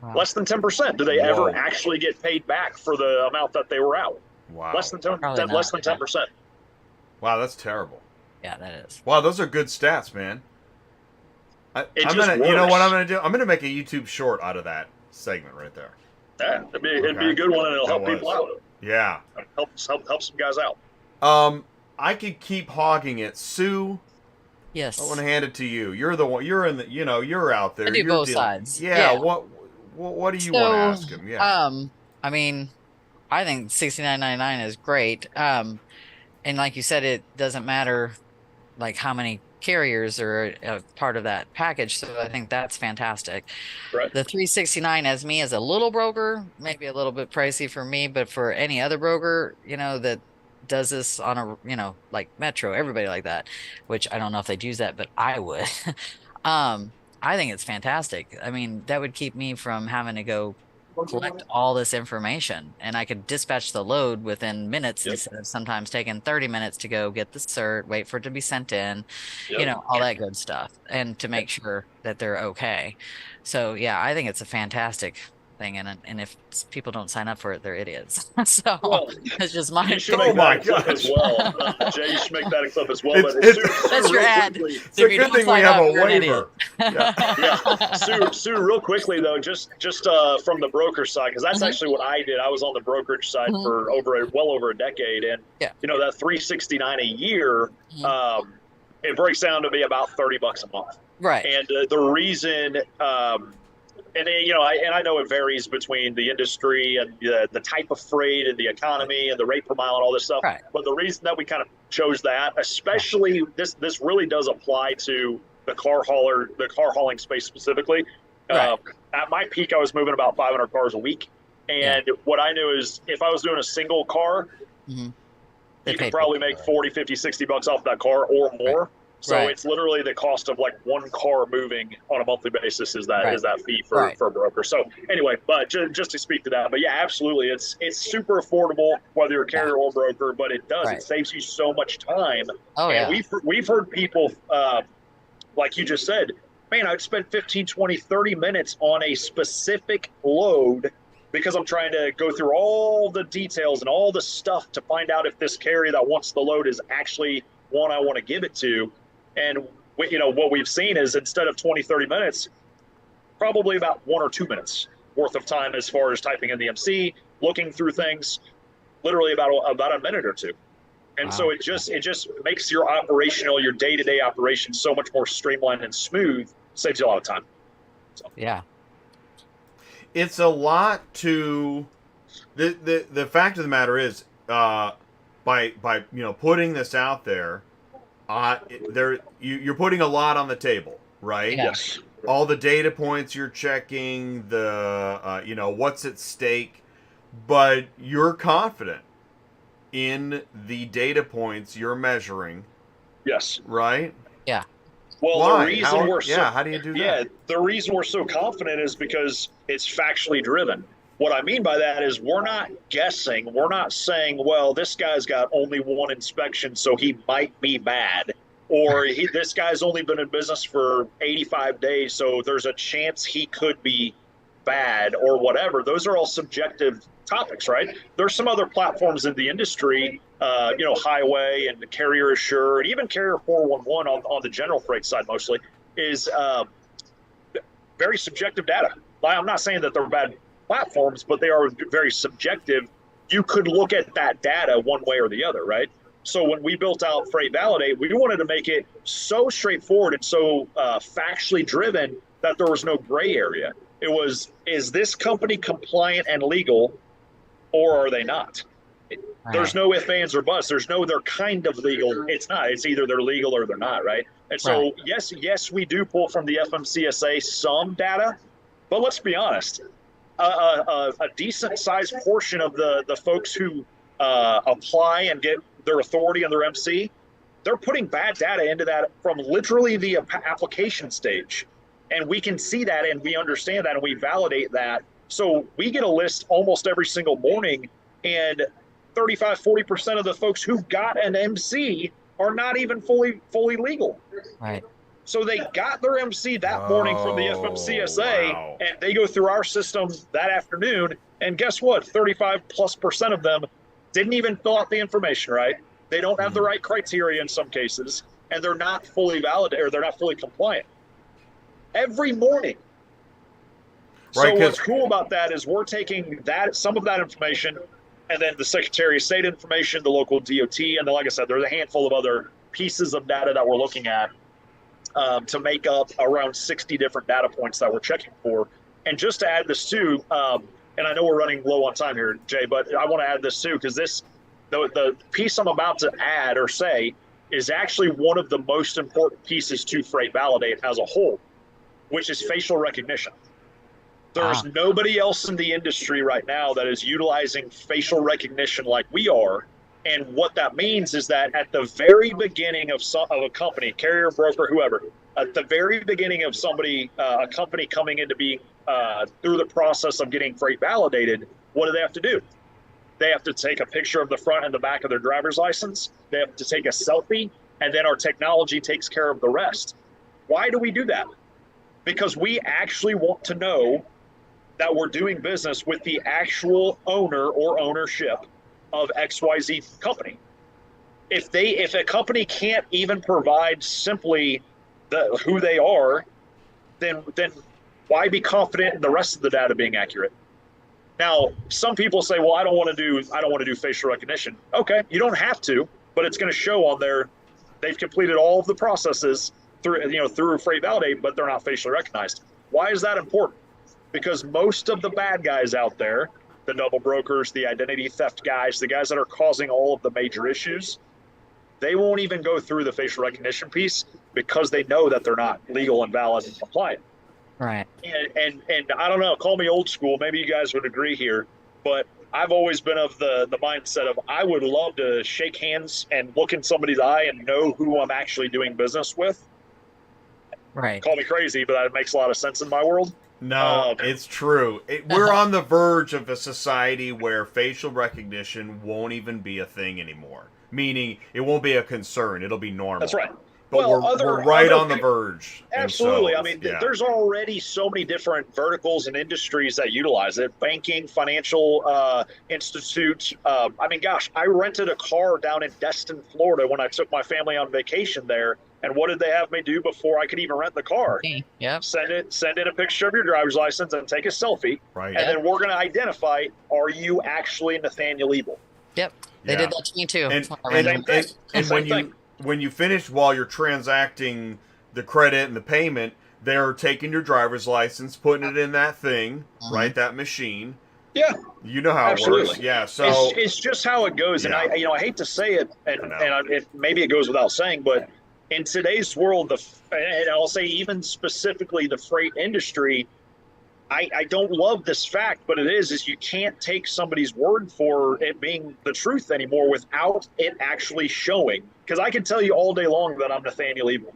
Wow. Less than 10%. Do they ever actually get paid back for the amount that they were out? Wow. Less than 10%. Less than 10%. Wow, that's terrible. Yeah, that is. Wow, those are good stats, man. You know what I'm gonna do? I'm gonna make a YouTube short out of that segment right there. Yeah, it'd be a good one, and it'll help people out. Yeah, help some guys out. I could keep hogging it, Sue. Yes. I want to hand it to you. You're the one. You're in the. You're out there. I do both sides. Yeah. What do you want to ask him? Yeah. I mean, I think $69.99 is great. And like you said, it doesn't matter like how many carriers are a part of that package. So I think that's fantastic. Right. The $369 as a little broker, maybe a little bit pricey for me, but for any other broker, that does this on a, like Metro, everybody like that, which I don't know if they'd use that, but I would. I think it's fantastic. I mean, that would keep me from having to go collect all this information, and I could dispatch the load within minutes instead of sometimes taking 30 minutes to go get the cert, wait for it to be sent in, all that good stuff, and to make sure that they're okay. So yeah, I think it's a fantastic thing, and if people don't sign up for it, they're idiots. So it's just my opinion. Oh my God! As well, Jay, you should make that a clip as well. That's your ad. It's a good thing we have a waiver. Sue, real quickly though, just from the broker side, because that's actually what I did. I was on the brokerage side for well over a decade, and that $369 a year, it breaks down to be about $30 a month. Right. And the reason. And I know it varies between the industry and the type of freight and the economy and the rate per mile and all this stuff. Right. But the reason that we kind of chose that, especially this really does apply to the car hauling space specifically. Right. At my peak, I was moving about 500 cars a week, and what I knew is if I was doing a single car, you could probably make $40, $50, $60 off that car or more. Right. So it's literally the cost of like one car moving on a monthly basis is that fee for a broker. So anyway, but just to speak to that, but yeah, absolutely. It's super affordable, whether you're a carrier or broker, but it saves you so much time. Oh, and we've heard people, like you just said, man, I'd spend 15, 20, 30 minutes on a specific load because I'm trying to go through all the details and all the stuff to find out if this carrier that wants the load is actually one I want to give it to. And what we've seen is instead of 20, 30 minutes, probably about 1 or 2 minutes worth of time as far as typing in the MC, looking through things, literally about a minute or two. And so it just makes your day-to-day operation so much more streamlined and smooth, saves you a lot of time. So. Yeah. It's a lot to the fact of the matter is by putting this out there, you're putting a lot on the table, right? Yeah. Yes. All the data points you're checking, the what's at stake, but you're confident in the data points you're measuring. Yes. Right? Yeah. Well, Why? the reason how do you do that? Yeah, the reason we're so confident is because it's factually driven. What I mean by that is we're not guessing. We're not saying, well, this guy's got only one inspection, so he might be bad. Or this guy's only been in business for 85 days, so there's a chance he could be bad or whatever. Those are all subjective topics, right? There's some other platforms in the industry, Highway and Carrier Assure, and even Carrier 411 on the general freight side mostly, is very subjective data. I'm not saying that they're bad platforms, but they are very subjective. You could look at that data one way or the other, right? So when we built out Freight Validate, we wanted to make it so straightforward and so factually driven that there was no gray area. It was, is this company compliant and legal, or are they not? There's no ifs, ands, or buts. There's no they're kind of legal. It's not. It's either they're legal or they're not, right? And so, yes, we do pull from the FMCSA some data, but let's be honest. A decent-sized portion of the folks who apply and get their authority and their MC, they're putting bad data into that from literally the application stage. And we can see that and we understand that and we validate that. So we get a list almost every single morning, and 35, 40% of the folks who got an MC are not even fully legal. Right. So they got their MC that morning from the FMCSA, and they go through our system that afternoon, and guess what? 35+% of them didn't even fill out the information right. They don't have the right criteria in some cases, and they're not fully valid or they're not fully compliant. Every morning. Right, so what's cool about that is we're taking some of that information, and then the Secretary of State information, the local DOT, and then, like I said, there's a handful of other pieces of data that we're looking at to make up around 60 different data points that we're checking for. And just to add this too, and I know we're running low on time here, Jay, but I want to add this too, because the piece I'm about to add or say is actually one of the most important pieces to Freight Validate as a whole, which is facial recognition. There's nobody else in the industry right now that is utilizing facial recognition like we are. And what that means is that at the very beginning of a company, carrier, broker, whoever, at the very beginning of a company coming into being through the process of getting freight validated, what do they have to do? They have to take a picture of the front and the back of their driver's license. They have to take a selfie, and then our technology takes care of the rest. Why do we do that? Because we actually want to know that we're doing business with the actual owner or ownership of XYZ company. If a company can't even provide simply who they are, then why be confident in the rest of the data being accurate? Now, some people say, well, I don't want to do facial recognition. Okay, you don't have to, but it's going to show on there they've completed all of the processes through Freight Validate, but they're not facially recognized. Why is that important? Because most of the bad guys out there, the double brokers, the identity theft guys, the guys that are causing all of the major issues, they won't even go through the facial recognition piece because they know that they're not legal and valid and compliant. Right. And I don't know, call me old school, maybe you guys would agree here, but I've always been of the mindset of I would love to shake hands and look in somebody's eye and know who I'm actually doing business with. Right. Call me crazy, but that makes a lot of sense in my world. No, it's true. We're on the verge of a society where facial recognition won't even be a thing anymore. Meaning, it won't be a concern. It'll be normal. That's right. but we're right on the verge. Absolutely. So, I mean, there's already so many different verticals and industries that utilize it. Banking, financial institute. I mean, gosh, I rented a car down in Destin, Florida when I took my family on vacation there. And what did they have me do before I could even rent the car? Yep. Send in a picture of your driver's license and take a selfie. Right. And then we're going to identify, are you actually Nathaniel Ebel? Yep. They did that to me too. And when you finish, while you're transacting the credit and the payment, they're taking your driver's license, putting it in that thing, right? That machine. Yeah. You know how Absolutely. it works. Yeah. So it's just how it goes. Yeah. And I hate to say it, and maybe it goes without saying, but in today's world, and I'll say even specifically the freight industry, I don't love this fact, but it is you can't take somebody's word for it being the truth anymore without it actually showing. Because I can tell you all day long that I'm Nathaniel Ebel.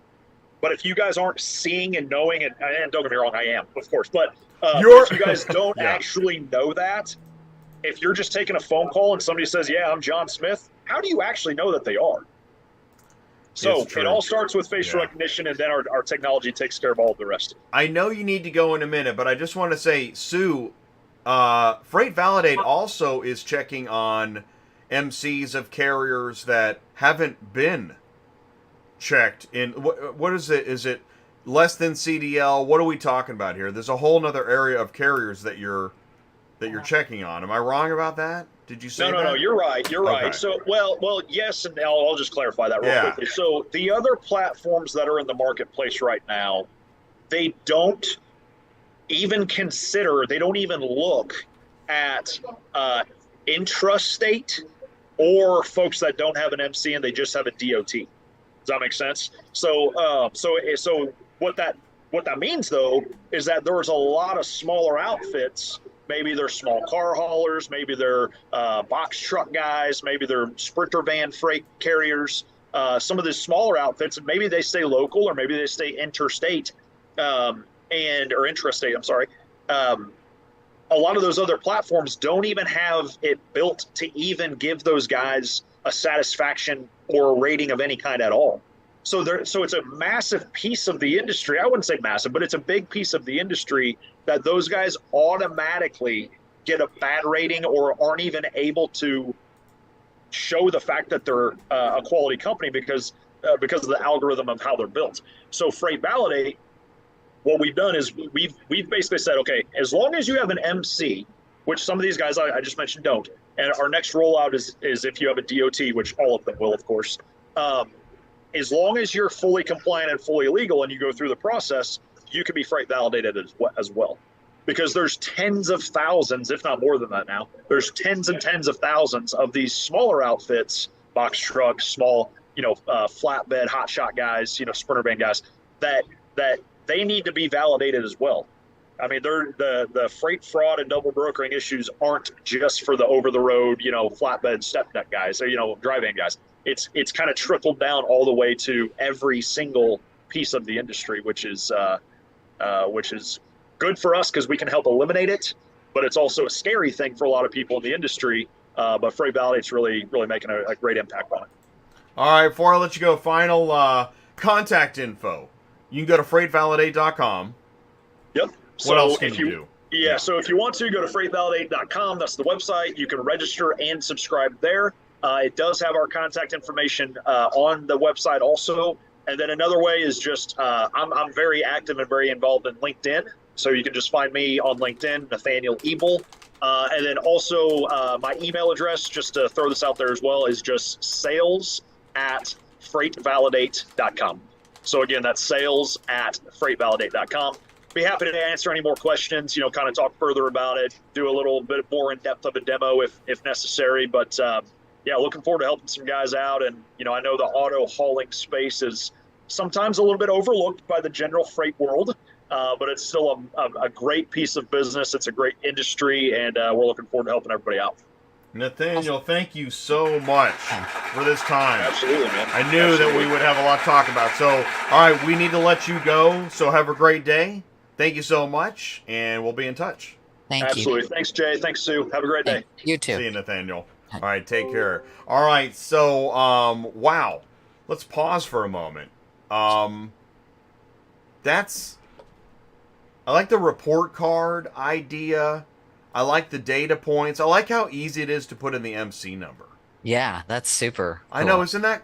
But if you guys aren't seeing and knowing, and don't get me wrong, I am, of course, but if you guys don't actually know that, if you're just taking a phone call and somebody says, yeah, I'm John Smith, how do you actually know that they are? So it all starts with facial recognition, and then our technology takes care of all of the rest. I know you need to go in a minute, but I just want to say, Sue, Freight Validate also is checking on MCs of carriers that haven't been checked in. What is it? Is it less than CDL? What are we talking about here? There's a whole other area of carriers that you're checking on. Am I wrong about that? Did you say that? No, you're right. You're right. So, well, yes, and I'll just clarify that real quickly. So the other platforms that are in the marketplace right now, they don't even consider, they don't even look at intrastate or folks that don't have an MC and they just have a DOT. Does that make sense? So what that means though is that there's a lot of smaller outfits. Maybe they're small car haulers, maybe they're box truck guys, maybe they're sprinter van freight carriers. Some of these smaller outfits, maybe they stay local or maybe they stay interstate or intrastate. I'm sorry. A lot of those other platforms don't even have it built to even give those guys a satisfaction or a rating of any kind at all. So it's a massive piece of the industry. I wouldn't say massive, but it's a big piece of the industry that those guys automatically get a bad rating or aren't even able to show the fact that they're a quality company because of the algorithm of how they're built. So Freight Validate, what we've done is we've basically said, okay, as long as you have an MC, which some of these guys I just mentioned don't, and our next rollout is if you have a DOT, which all of them will, of course. As long as you're fully compliant and fully legal and you go through the process, you can be freight validated as well. Because there's tens of thousands, if not more than that now, there's tens and tens of thousands of these smaller outfits, box trucks, small, flatbed, hotshot guys, sprinter van guys, that they need to be validated as well. I mean, the freight fraud and double brokering issues aren't just for the over-the-road, flatbed, step deck guys, or, dry van guys. It's kind of trickled down all the way to every single piece of the industry, which is good for us because we can help eliminate it, but it's also a scary thing for a lot of people in the industry. But Freight Validate's really making a great impact on it. All right, before I let you go, final contact info. You can go to freightvalidate.com. Yep. What else can you do? Yeah, so if you want to, go to freightvalidate.com. That's the website. You can register and subscribe there. It does have our contact information on the website also. And then another way is just I'm very active and very involved in LinkedIn. So you can just find me on LinkedIn, Nathaniel Ebel. And then also my email address, just to throw this out there as well, is just sales@freightvalidate.com. So again, that's sales@freightvalidate.com. Be happy to answer any more questions, kind of talk further about it, do a little bit more in depth of a demo if necessary. But yeah, looking forward to helping some guys out. And, I know the auto hauling space is sometimes a little bit overlooked by the general freight world, but it's still a great piece of business. It's a great industry, and we're looking forward to helping everybody out. Nathaniel, thank you so much for this time. Absolutely, man. I knew that we would have a lot to talk about. So, all right, we need to let you go. So have a great day. Thank you so much, and we'll be in touch. Thank you. Absolutely. Thanks, Jay. Thanks, Sue. Have a great day. You too. See you, Nathaniel. All right, take care. All right, so, wow. Let's pause for a moment. Um, that's I like the report card idea. I like the data points. I like how easy it is to put in the MC number. Yeah, that's super I know, cool. isn't that?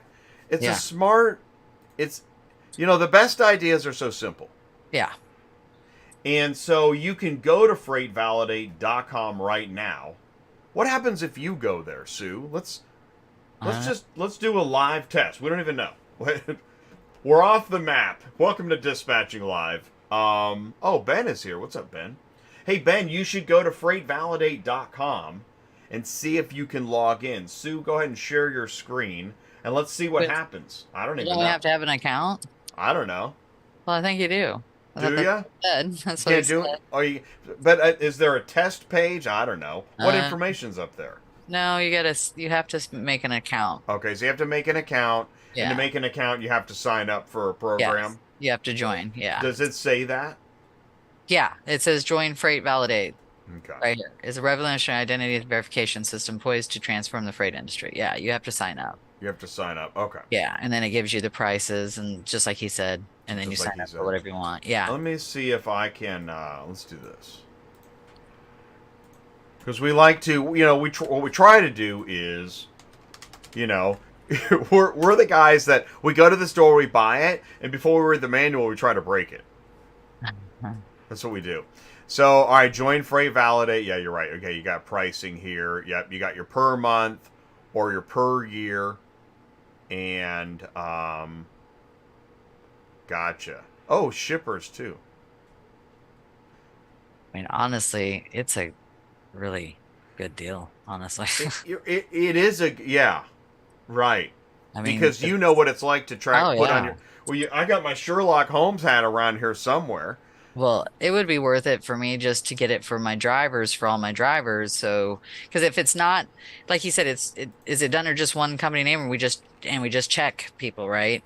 It's a Yeah. smart. It's, the best ideas are so simple. Yeah. And so you can go to freightvalidate.com right now. What happens if you go there, Sue? Let's do a live test. We don't even know. We're off the map. Welcome to Dispatching Live. Oh, Ben is here. What's up, Ben? Hey, Ben, you should go to freightvalidate.com and see if you can log in. Sue, go ahead and share your screen, and let's see what But happens. I don't you even don't know. have to have an account? I don't know. Well, I think you do. I thought Do that's ya? what he said. That's what he Can't do said. it? But is there a test page? I don't know. What Uh, information's up there? No, you have to make an account. Okay, so you have to make an account, and to Yeah. make an account, you have to sign up for a program. Yes. You have to join. Yeah. Does it say that? Yeah. It says join Freight Validate Okay. right here. Is a revolutionary identity verification system poised to transform the freight industry. Yeah. You have to sign up. You have to sign up. Okay. Yeah. And then it gives you the prices and just like he said, and then Just you like sign he up said. for whatever you want. Yeah. Let me see if I can. Let's do this. Because we like to, what we try to do is, we're the guys that we go to the store, we buy it, and before we read the manual, we try to break it. That's what we do. So, all right, join Freight Validate. Yeah, you're right. Okay, you got pricing here. Yep, you got your per month or your per year, and gotcha. Oh, shippers too. I mean, honestly, it's a really good deal, honestly. It is right. I mean, Because you know what it's like to try Oh, put on yeah. your. Well, I got my Sherlock Holmes hat around here somewhere. well, it would be worth it for me just to get it for my drivers, for all my drivers. So, because if it's not, like you said, is it done or just one company name, and we just check people, right?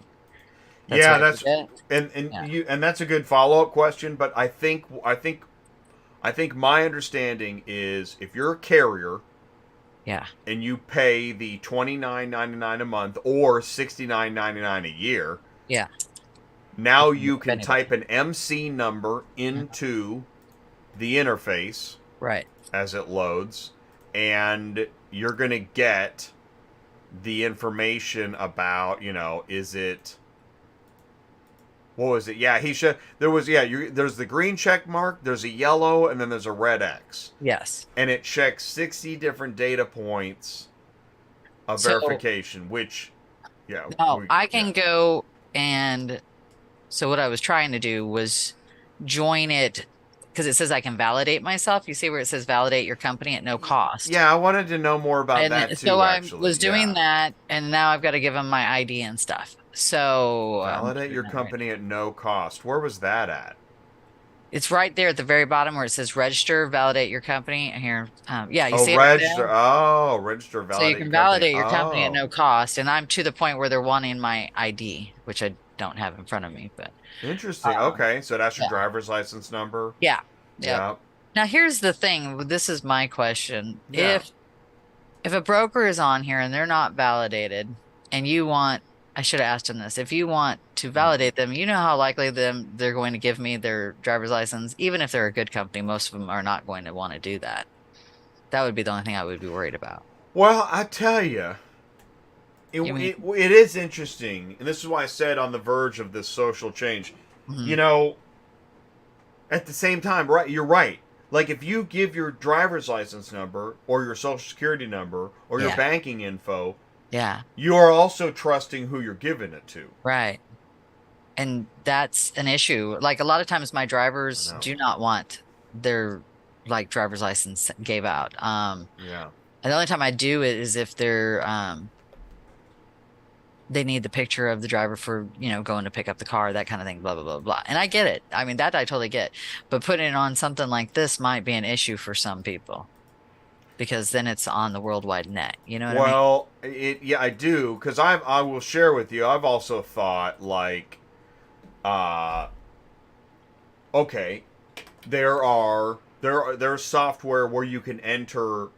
Yeah, what I that's forget. and Yeah. you and that's a good follow up question. But I think my understanding is if you're a carrier Yeah. and you pay the $29.99 a month or $69.99 a year, Yeah. now you can Benefit. type an MC number into the interface Right. as it loads, and you're going to get the information about, is it. What was it? Yeah, there's the green check mark, there's a yellow, and then there's a red X. Yes. And it checks 60 different data points of So- verification, which, No, I can go and so what I was trying to do was join it because it says I can validate myself. You see where it says validate your company at no cost. Yeah, I wanted to know more about And that too, so I actually. was doing Yeah. that, and now I've got to give them my ID and stuff. So Validate your company at no cost. Where was that at? it's right there at the very bottom where it says register, validate your company. Here, yeah, you Oh, see it right register. there? Register, validate. So you can your validate company. your company at Oh, no cost, and I'm to the point where they're wanting my ID, which I don't have in front of me, but interesting. Um, Okay, so that's your yeah. driver's license number. yeah. Yeah. Now here's the thing. This is my question. Yeah. If a broker is on here and they're not validated, and you want, I should have asked them this. If you want to validate them, you know how likely they're going to give me their driver's license, even if they're a good company. Most of them are not going to want to do that. That would be the only thing I would be worried about. Well, I tell you, You mean- it is interesting, and this is why I said on the verge of this social change. Mhm. At the same time, right? You're right. Like if you give your driver's license number or your social security number or your Yeah. banking info, Yeah. you are also trusting who you're giving it to. Right. And that's an issue. Like a lot of times my drivers I know. do not want their like driver's license gave out. Yeah. And the only time I do it is if they're they need the picture of the driver for, going to pick up the car, that kind of thing, blah, blah, blah, blah. And I get it. I mean, that I totally get. But putting it on something like this might be an issue for some people because then it's on the worldwide net. You know what I mean? Well, I do, because I will share with you. I've also thought like, okay, there's software where you can enter,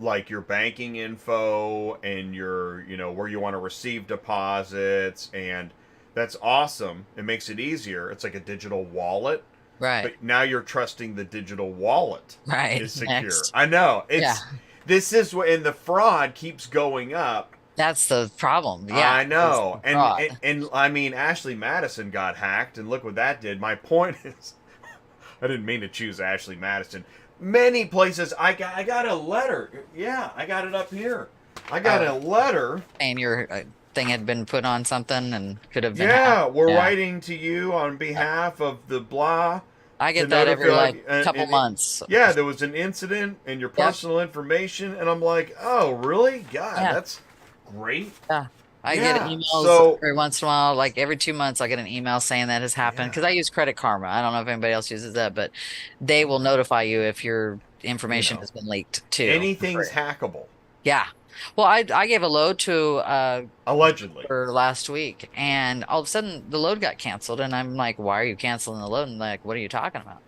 like your banking info and your, where you want to receive deposits, and That's awesome. It makes it easier. It's like a digital wallet. Right. But now you're trusting the digital wallet Right. is secure. Next. I know. Yeah. This is what, and the fraud keeps going up. That's the problem. Yeah. I know. It's fraud. And I mean, Ashley Madison got hacked, and look what that did. My point is, I didn't mean to choose Ashley Madison. Many places, I got a letter. Yeah, I got it up here. I got a letter. And your thing had been put on something and could have been. Yeah, we're writing to you on behalf of the blah. I get that every like couple months. Yeah, there was an incident and your personal information, and I'm like, oh, really? God, that's great. Yeah. I get emails every once in a while, like every 2 months, I get an email saying that has happened because I use Credit Karma. I don't know if anybody else uses that, but they will notify you if your information has been leaked too. Anything's hackable. Yeah. Well, I gave a load to allegedly for last week, and all of a sudden the load got canceled, and I'm like, "Why are you canceling the load?" And like, "What are you talking about?"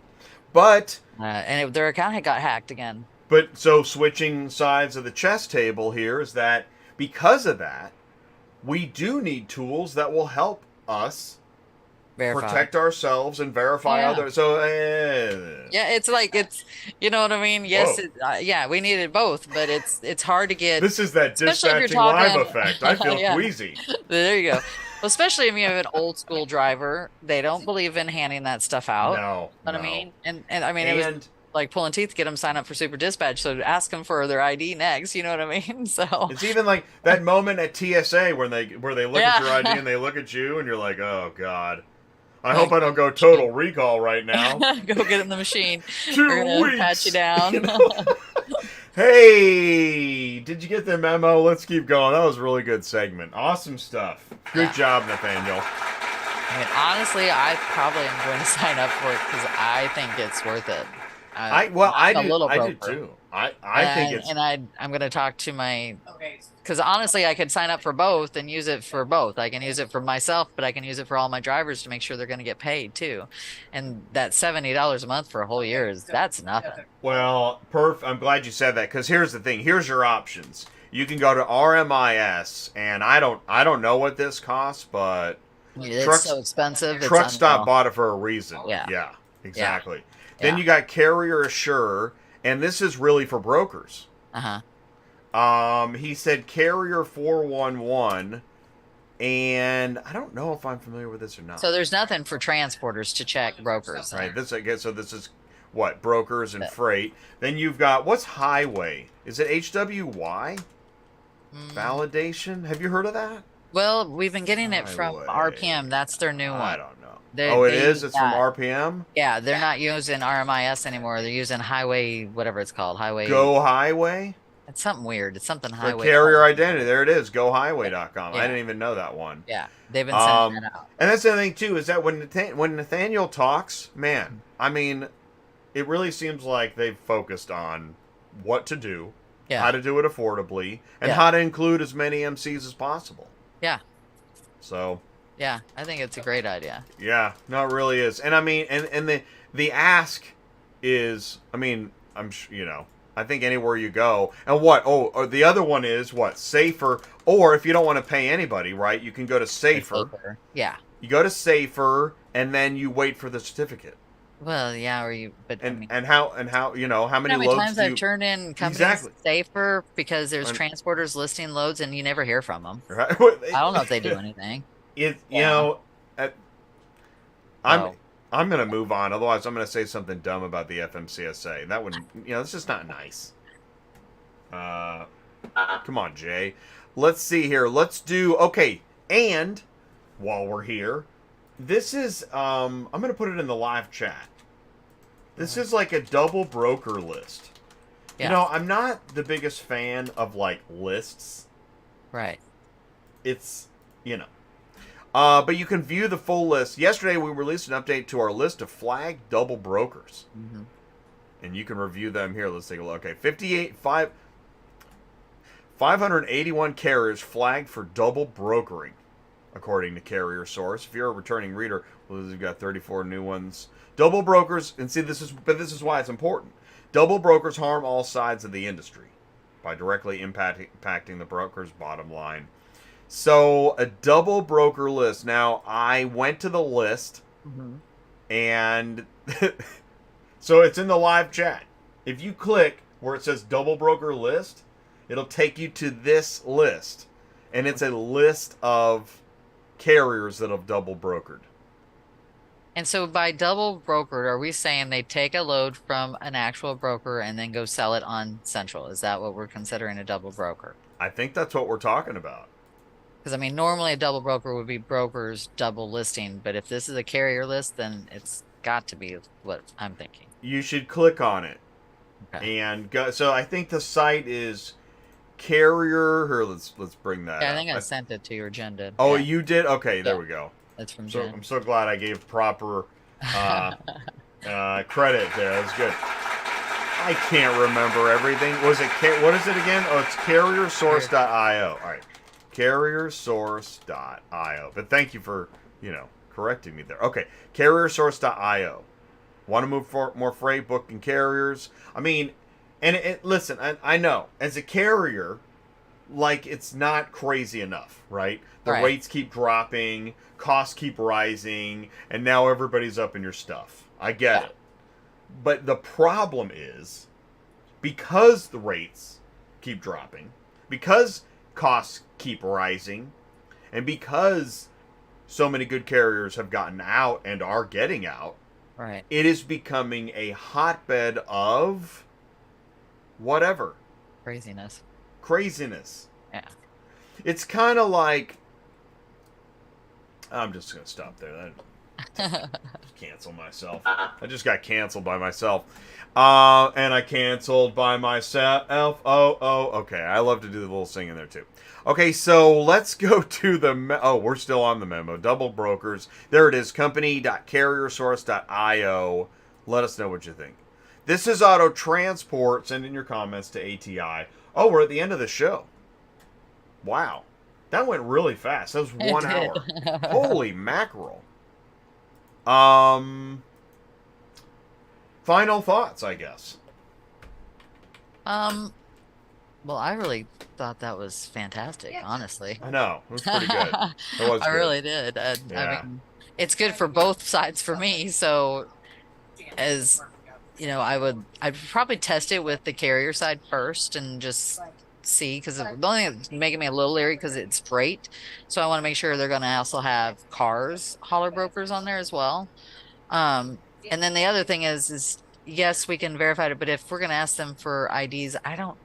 But their account had got hacked again. But so switching sides of the chess table here is that because of that, we do need tools that will help us protect ourselves and verify others. So yeah, it's like you know what I mean. Yes, we needed both, but it's hard to get. This is that dispatching live effect. I feel queasy. There you go. Well, especially if you have an old school driver, they don't believe in handing that stuff out. No, you know what I mean, and I mean it was like pulling teeth to get them signed up for Super Dispatch. So ask them for their ID next. You know what I mean? So it's even like that moment at TSA where they look at your ID and they look at you and you're like, oh God. I hope I don't go total recall right now. Go get in the machine. 2 weeks. Pat you down. You know? Hey, did you get the memo? Let's keep going. That was a really good segment. Awesome stuff. Good job, Nathaniel. I mean, honestly, I probably am going to sign up for it because I think it's worth it. I do too. I think it's, and I'm going to talk to my, because honestly, I could sign up for both and use it for both. I can use it for myself, but I can use it for all my drivers to make sure they're going to get paid too. And that $70 a month for a whole year that's nothing. Well, I'm glad you said that because here's the thing. Here's your options. You can go to RMIS, and I don't know what this costs, but it's so expensive. Truck Stop bought it for a reason. Yeah, exactly. Yeah. Then you got Carrier Assure, and this is really for brokers. He said Carrier 411, and I don't know if I'm familiar with this or not. So there's nothing for transporters to check brokers. Right. This I guess so. This is what brokers and freight. Then you've got what's highway? Is it HWY? Validation. Have you heard of that? Well, we've been getting it from RPM. That's their new one. I don't know. It is? It's from RPM? Yeah, they're not using RMIS anymore. They're using Highway, whatever it's called. Go Highway? It's something weird. It's something Highway. Carrier identity. There it is. GoHighway.com. I didn't even know that one. Yeah, they've been sending that out. And that's the thing, too, is that when Nathaniel talks, man, I mean, it really seems like they've focused on what to do, how to do it affordably, and how to include as many MCs as possible. Yeah. So... yeah, I think it's a great idea. Yeah, no, it really is. And I mean, and the ask is, I mean, I think anywhere you go. And the other one is what? Safer. Or if you don't want to pay anybody, right, you can go to Safer. Yeah. You go to Safer, and then you wait for the certificate. Well, yeah, and how how many loads times I've turned in companies Safer because there's transporters listing loads and you never hear from them. Right. I don't know if they do anything. I'm gonna move on. Otherwise, I'm gonna say something dumb about the FMCSA. That wouldn't, it's just not nice. Come on, Jay. Let's see here. Let's do and while we're here, this is I'm gonna put it in the live chat. This is like a double broker list. Yeah. I'm not the biggest fan of like lists. Right. It's but you can view the full list. Yesterday, we released an update to our list of flagged double brokers. And you can review them here. Let's take a look. Okay, 581 carriers flagged for double brokering, according to Carrier Source. If you're a returning reader, we've got 34 new ones. Double brokers, and see, this is why it's important. Double brokers harm all sides of the industry by directly impacting the broker's bottom line. So a double broker list. Now I went to the list Mm-hmm. and so it's in the live chat. If you click where it says double broker list, it'll take you to this list. And it's a list of carriers that have double brokered. And so by double brokered, are we saying they take a load from an actual broker and then go sell it on Central? Is that what we're considering a double broker? I think that's what we're talking about. Because I mean, normally a double broker would be brokers double listing, but if this is a carrier list, then it's got to be what I'm thinking. You should click on it. Okay. And go. So I think the site is carrier. Here, let's bring that Yeah, I up. think I sent it to your agenda. Oh, Yeah, you did? Okay, there Yeah. we go. that's from So Jen. I'm so glad I gave proper credit there. That's good. I can't remember everything. Was it what is it again? Oh, it's carriersource.io. All right, carriersource.io. But thank you for correcting me there. Okay, carriersource.io. Want to move more freight, booking carriers? I mean, and listen, I know as a carrier, like it's not crazy enough, right? The Right. rates keep dropping, costs keep rising, and now everybody's up in your stuff. I get Yeah. it. But the problem is because the rates keep dropping, because costs keep rising, and because so many good carriers have gotten out and are getting out, Right. it is becoming a hotbed of whatever. Craziness. Craziness. Yeah. It's kind of like I'm just gonna stop there. Cancel myself. I just got canceled by myself, and I canceled by myself. Okay. I love to do the little singing there too. Okay, so let's go to the. Oh, we're still on the memo. Double brokers. There it is. Company.carriersource.io. Let us know what you think. This is Auto Transport. Send in your comments to ATI. Oh, we're at the end of the show. Wow. That went really fast. That was 1 hour. Holy mackerel. Final thoughts, I guess. Well, I really thought that was fantastic, honestly. I know. It was pretty good. It was I good. really did. Yeah. I mean, it's good for both sides for me. So, as you know, I'd probably test it with the carrier side first and just see, because the only thing that's making me a little leery because it's freight. So I want to make sure they're going to also have cars hauler brokers on there as well. And then the other thing is yes, we can verify it, but if we're going to ask them for IDs, I don't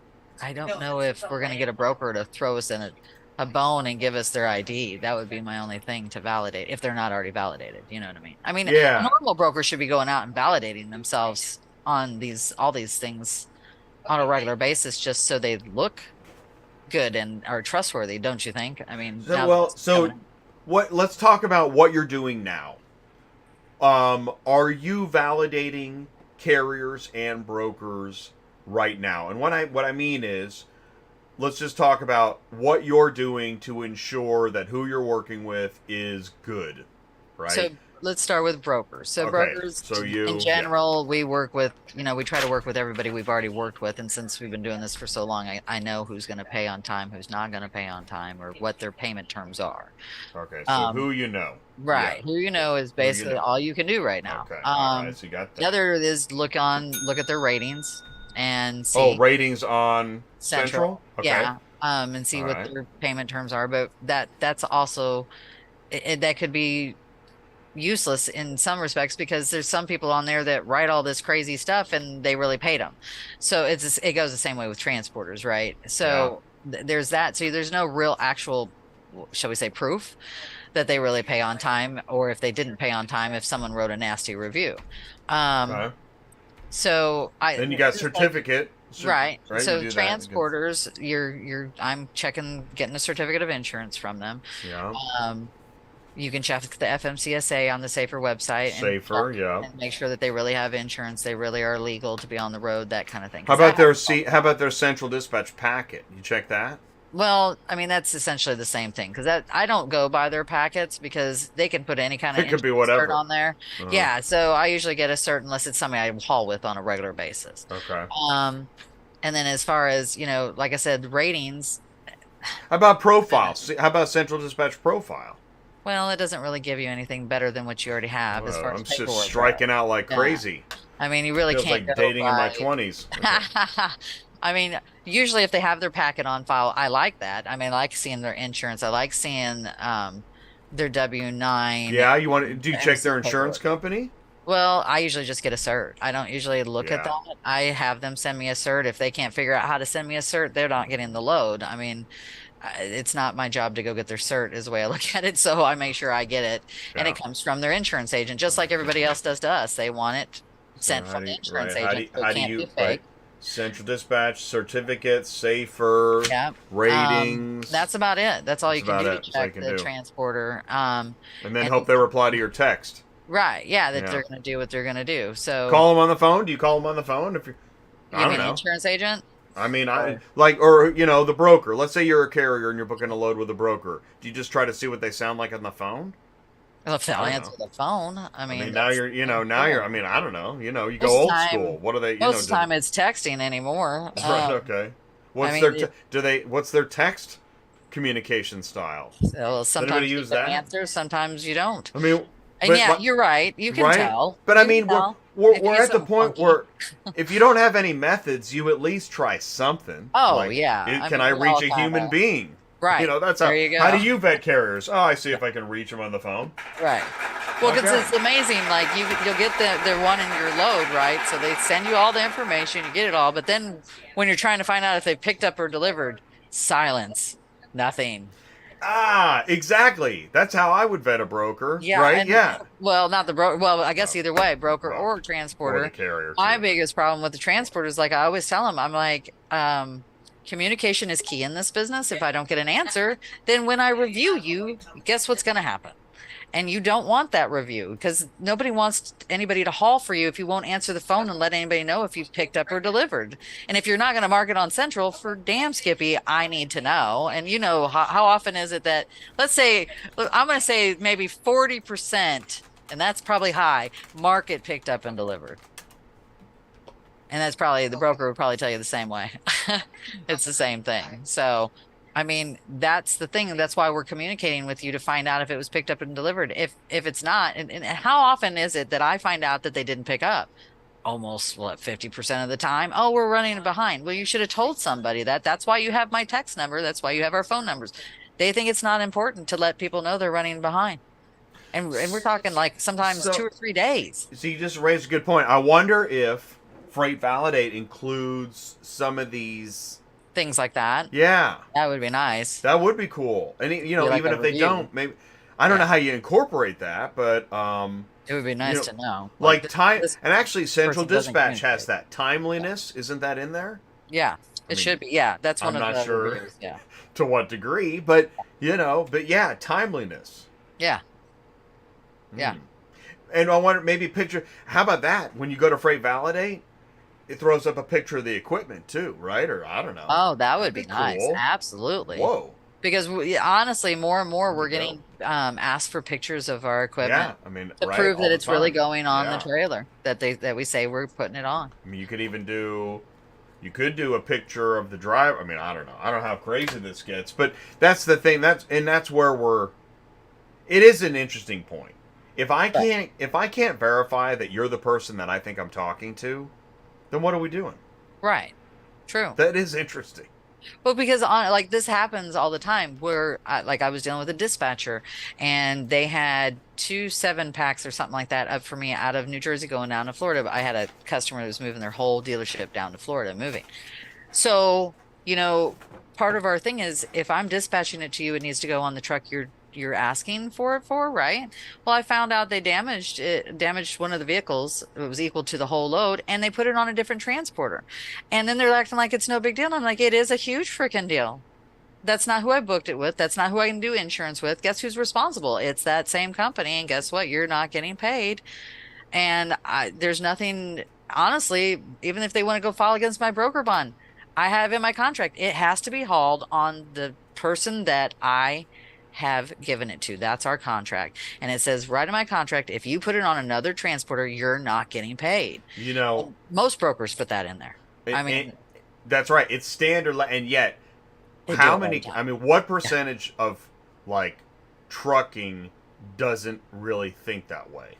know if we're going to get a broker to throw us in a bone and give us their ID. That would be my only thing to validate if they're not already validated. You know what I mean? I mean, Yeah. normal brokers should be going out and validating themselves on all these things on a regular basis, just so they look good and are trustworthy, don't you think? I mean, let's talk about what you're doing now. Are you validating carriers and brokers right now? And what I mean is, let's just talk about what you're doing to ensure that who you're working with is good, right? So let's start with brokers. So Okay, brokers, so in general, we work with, we try to work with everybody we've already worked with. And since we've been doing this for so long, I know who's going to pay on time, who's not going to pay on time, or what their payment terms are. Okay, so who you know. Right. Yeah. Who you know is basically all you can do right now. Okay, all right, so you got that. The other is look at their ratings and see. Oh, ratings on Central? Okay. Yeah. And see All what right. their payment terms are. But that's also, that could be useless in some respects, because there's some people on there that write all this crazy stuff and they really paid them. So it goes the same way with transporters, right? So there's that. So there's no real actual, shall we say, proof that they really pay on time, or if they didn't pay on time, if someone wrote a nasty review. Okay. So Then you got certificate. Right. You So do that. transporters, I'm getting a certificate of insurance from them. Yeah. You can check the FMCSA on the Safer website and make sure that they really have insurance. They really are legal to be on the road, that kind of thing. How about their central dispatch packet? You check that? Well, I mean, that's essentially the same thing, because I don't go by their packets, because they can put any kind of It could be whatever cert on there. Uh-huh. Yeah, so I usually get a cert unless it's somebody I haul with on a regular basis. Okay. And then as far as, like I said, ratings, How about profile? How about Central Dispatch profile? Well, it doesn't really give you anything better than what you already have as far as I'm just paperwork striking goes. out like Yeah. crazy. I mean, you really Feels can't like go dating in my by. 20s. Okay. I mean, usually if they have their packet on file, I like that. I mean, I like seeing their insurance. I like seeing their W-9 Yeah, do you and check their some insurance paperwork. company? Well, I usually just get a cert. I don't usually look at Yeah. that. I have them send me a cert. If they can't figure out how to send me a cert, they're not getting the load. I mean, it's not my job to go get their cert is the way I look at it. So I make sure I get it. And Yeah. it comes from their insurance agent, just like everybody else does to us. They want it So sent from the insurance how agent. So it can't be right? fake. Central Dispatch, certificates, safer, Yeah. ratings. That's about it. That's all That's you can about do it. to That's all you check can the do. transporter. And then And hope they reply to your text. right, yeah, that Yeah. they're going to do what they're going to do. So Call them on the phone. Do you call them on the phone if you? I you don't mean the know. insurance agent? I mean, Or or the broker. Let's say you're a carrier and you're booking a load with a broker. Do you just try to see what they sound like on the phone? well, if they'll I don't answer know. the phone, I I mean, mean, now that's I mean, I don't know. You go most of the old time. school. What are they? Most of the time, it's texting anymore. Right. Okay. I What's mean, What's their text communication style? so Does anybody sometimes you use get that? answers, sometimes you don't. I mean, And but yeah, what? you're right. You can Right? tell. But I You can mean, tell if you we're get at the something point funky. where if you don't have any methods, you at least try something. Oh Like, yeah, can mean, I we all reach a kind human of being? right. That's There you how do go. you vet carriers? Oh, I see if I can reach them on the phone. Right. Well, because Okay. it's amazing. Like you'll get they're wanting your load, right? So they send you all the information, you get it all, but then when you're trying to find out if they picked up or delivered, silence, nothing. Ah, exactly. That's how I would vet a broker, Yeah, right? and Yeah. well, not the broker. Well, I guess either way, broker Well, or or the transporter. carrier My too. biggest problem with the transporter is like I always tell them, I'm like, communication is key in this business. If I don't get an answer, then when I review you, guess what's going to happen? And you don't want that review because nobody wants anybody to haul for you if you won't answer the phone and let anybody know if you've picked up or delivered. And if you're not going to mark it on Central, for damn Skippy, I need to know. And you know, how often is it that, let's say, I'm going to say maybe 40%, and that's probably high, mark it picked up and delivered. And that's probably, the broker would probably tell you the same way. It's the same thing. So, I mean, that's the thing. That's why we're communicating with you to find out if it was picked up and delivered. If it's not, and how often is it that I find out that they didn't pick up? Almost, what, 50% of the time? Oh, we're running behind. Well, you should have told somebody that. That's why you have my text number. That's why you have our phone numbers. They think it's not important to let people know they're running behind. And we're talking like sometimes So- 2 or 3 days. So you just raised a good point. I wonder if Freight Validate includes some of these. Things like that. Yeah, That would be nice. that would be cool. And Be like even a if they review. don't, maybe I don't Yeah. know how you incorporate that, but It would be nice know, to know. like this- time. this And actually, Central person doesn't Dispatch has communicate. that timeliness. Isn't that in there? Yeah, it mean, should be. Yeah, that's one I'm of not the sure. reviews. Yeah. To what degree? But but yeah, timeliness. Yeah. Yeah. Hmm. And I wonder, maybe picture. How about that? When you go to Freight Validate, it throws up a picture of the equipment too, right? Or I don't know. Oh, that would be That'd be nice. cool. Absolutely. Whoa. Because honestly, more and more There we're we go. getting asked for pictures of our equipment Yeah, I mean, to right, prove all that the it's really time. going on Yeah. the trailer that we say we're putting it on. I mean, you could even do. You could do a picture of the driver. I mean, I don't know. I don't know how crazy this gets, but that's the thing. That's where we're. It is an interesting point. If I can't verify that you're the person that I think I'm talking to, then what are we doing? Right. True. That is interesting. Well, because like this happens all the time where I was dealing with a dispatcher and they had 2 7-packs or something like that up for me out of New Jersey going down to Florida. But I had a customer that was moving their whole dealership down to Florida moving. So, part of our thing is if I'm dispatching it to you, it needs to go on the truck you're asking for it for, right? Well, I found out they damaged one of the vehicles. It was equal to the whole load, and they put it on a different transporter. And then they're acting like it's no big deal. I'm like, it is a huge freaking deal. That's not who I booked it with. That's not who I can do insurance with. Guess who's responsible? It's that same company. And guess what? You're not getting paid. And there's nothing, honestly, even if they want to go file against my broker bond, I have in my contract, it has to be hauled on the person that I have given it to. That's our contract. And it says right in my contract, if you put it on another transporter, you're not getting paid. Most brokers put that in there. I mean, that's right. It's standard, and yet They do it how all the many? time. I mean, what percentage of like trucking doesn't really think that way?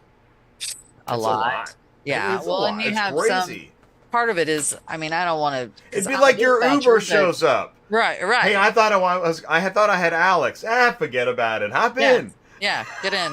A It's lot. Yeah. It's a Well, lot. and you It's have crazy. part of it is, I mean, I don't want to. It'd be like your Uber shows up. Right. Hey, I thought I thought I had Alex. Forget about it. Hop in. Yeah, get in.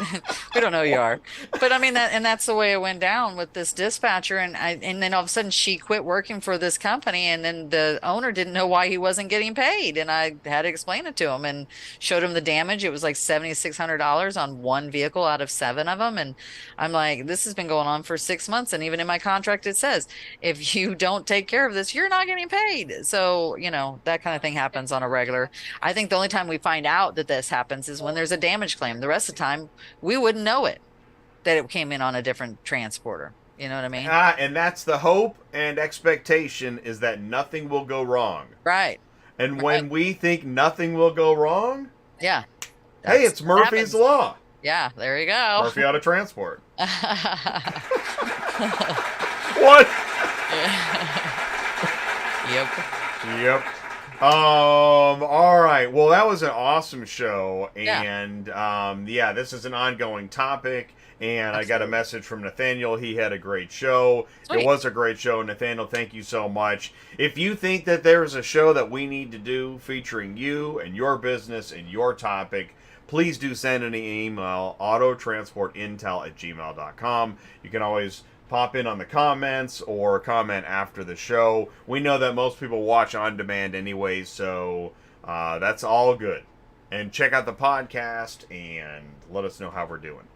We don't know who you are. But I mean that's the way it went down with this dispatcher, and then all of a sudden she quit working for this company, and then the owner didn't know why he wasn't getting paid, and I had to explain it to him and showed him the damage. It was like $7,600 on one vehicle out of 7 of them, and I'm like, this has been going on for 6 months, and even in my contract it says if you don't take care of this, you're not getting paid. So, that kind of thing happens on a regular. I think the only time we find out that this happens is when there's a damage claim. The rest of the time, we wouldn't know that it came in on a different transporter. You know what I mean? And that's the hope and expectation, is that nothing will go wrong. Right. And when we think nothing will go wrong, yeah. Hey, it's Murphy's Law. Yeah, there you go. Murphy Auto Transport. What? Yep. All right. Well, that was an awesome show, and this is an ongoing topic. And Absolutely. I got a message from Nathaniel. He had a great show. Sweet. It was a great show. Nathaniel, thank you so much. If you think that there's a show that we need to do featuring you and your business and your topic, please do send an email, autotransportintel@gmail.com. You can always pop in on the comments or comment after the show. We know that most people watch on demand anyway, so that's all good. And check out the podcast and let us know how we're doing.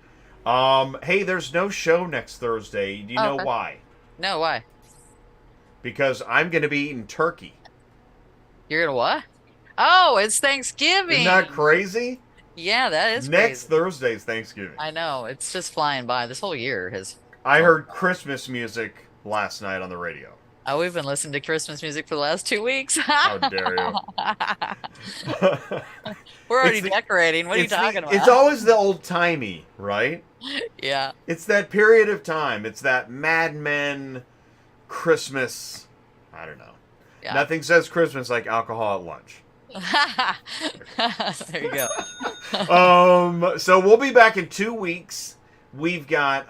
Hey, there's no show next Thursday. Do you know why? No, why? Because I'm going to be eating turkey. You're going to what? Oh, it's Thanksgiving. Isn't that crazy? Yeah, that is Next crazy. Thursday's Thanksgiving. I know. It's just flying by. This whole year has... I heard Christmas music last night on the radio. Oh, we've been listening to Christmas music for the last 2 weeks. How dare you? We're already decorating. What are you talking about? It's always the old-timey, right? Yeah. It's that period of time. It's that Mad Men Christmas. I don't know. Yeah. Nothing says Christmas like alcohol at lunch. There you go. So we'll be back in 2 weeks. We've got,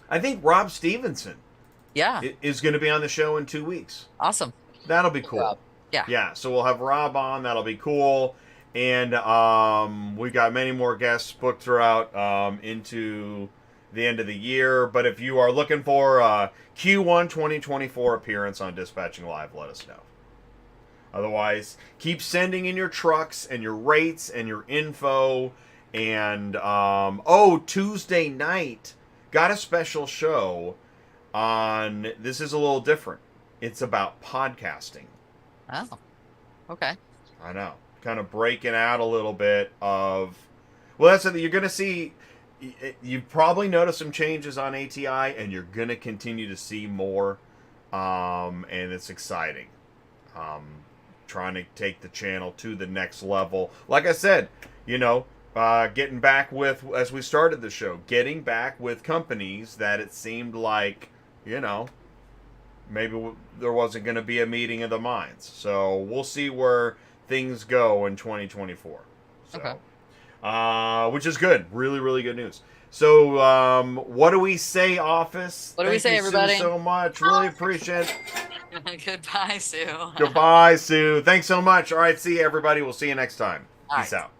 I think Rob Stevenson is going to be on the show in 2 weeks. Awesome. That'll be cool. Rob. Yeah. Yeah, so we'll have Rob on. That'll be cool. And we've got many more guests booked throughout into the end of the year. But if you are looking for a Q1 2024 appearance on Dispatching Live, let us know. Otherwise, keep sending in your trucks and your rates and your info. And, Tuesday night, got a special show on, this is a little different. It's about podcasting. Oh, okay. I know. Kind of breaking out a little bit of, well, that's something you're going to see. You've probably noticed some changes on ATI, and you're going to continue to see more. And it's exciting. Trying to take the channel to the next level. Like I said, getting back with, as we started the show, getting back with companies that it seemed like, maybe there wasn't going to be a meeting of the minds. So we'll see where things go in 2024. So, okay. Which is good. Really, really good news. So, what do we say, office? What do we say, everybody? Thank you, Sue, so much. Really appreciate it. Goodbye, Sue. Goodbye, Sue. Thanks so much. All right, see you, everybody. We'll see you next time. Peace out.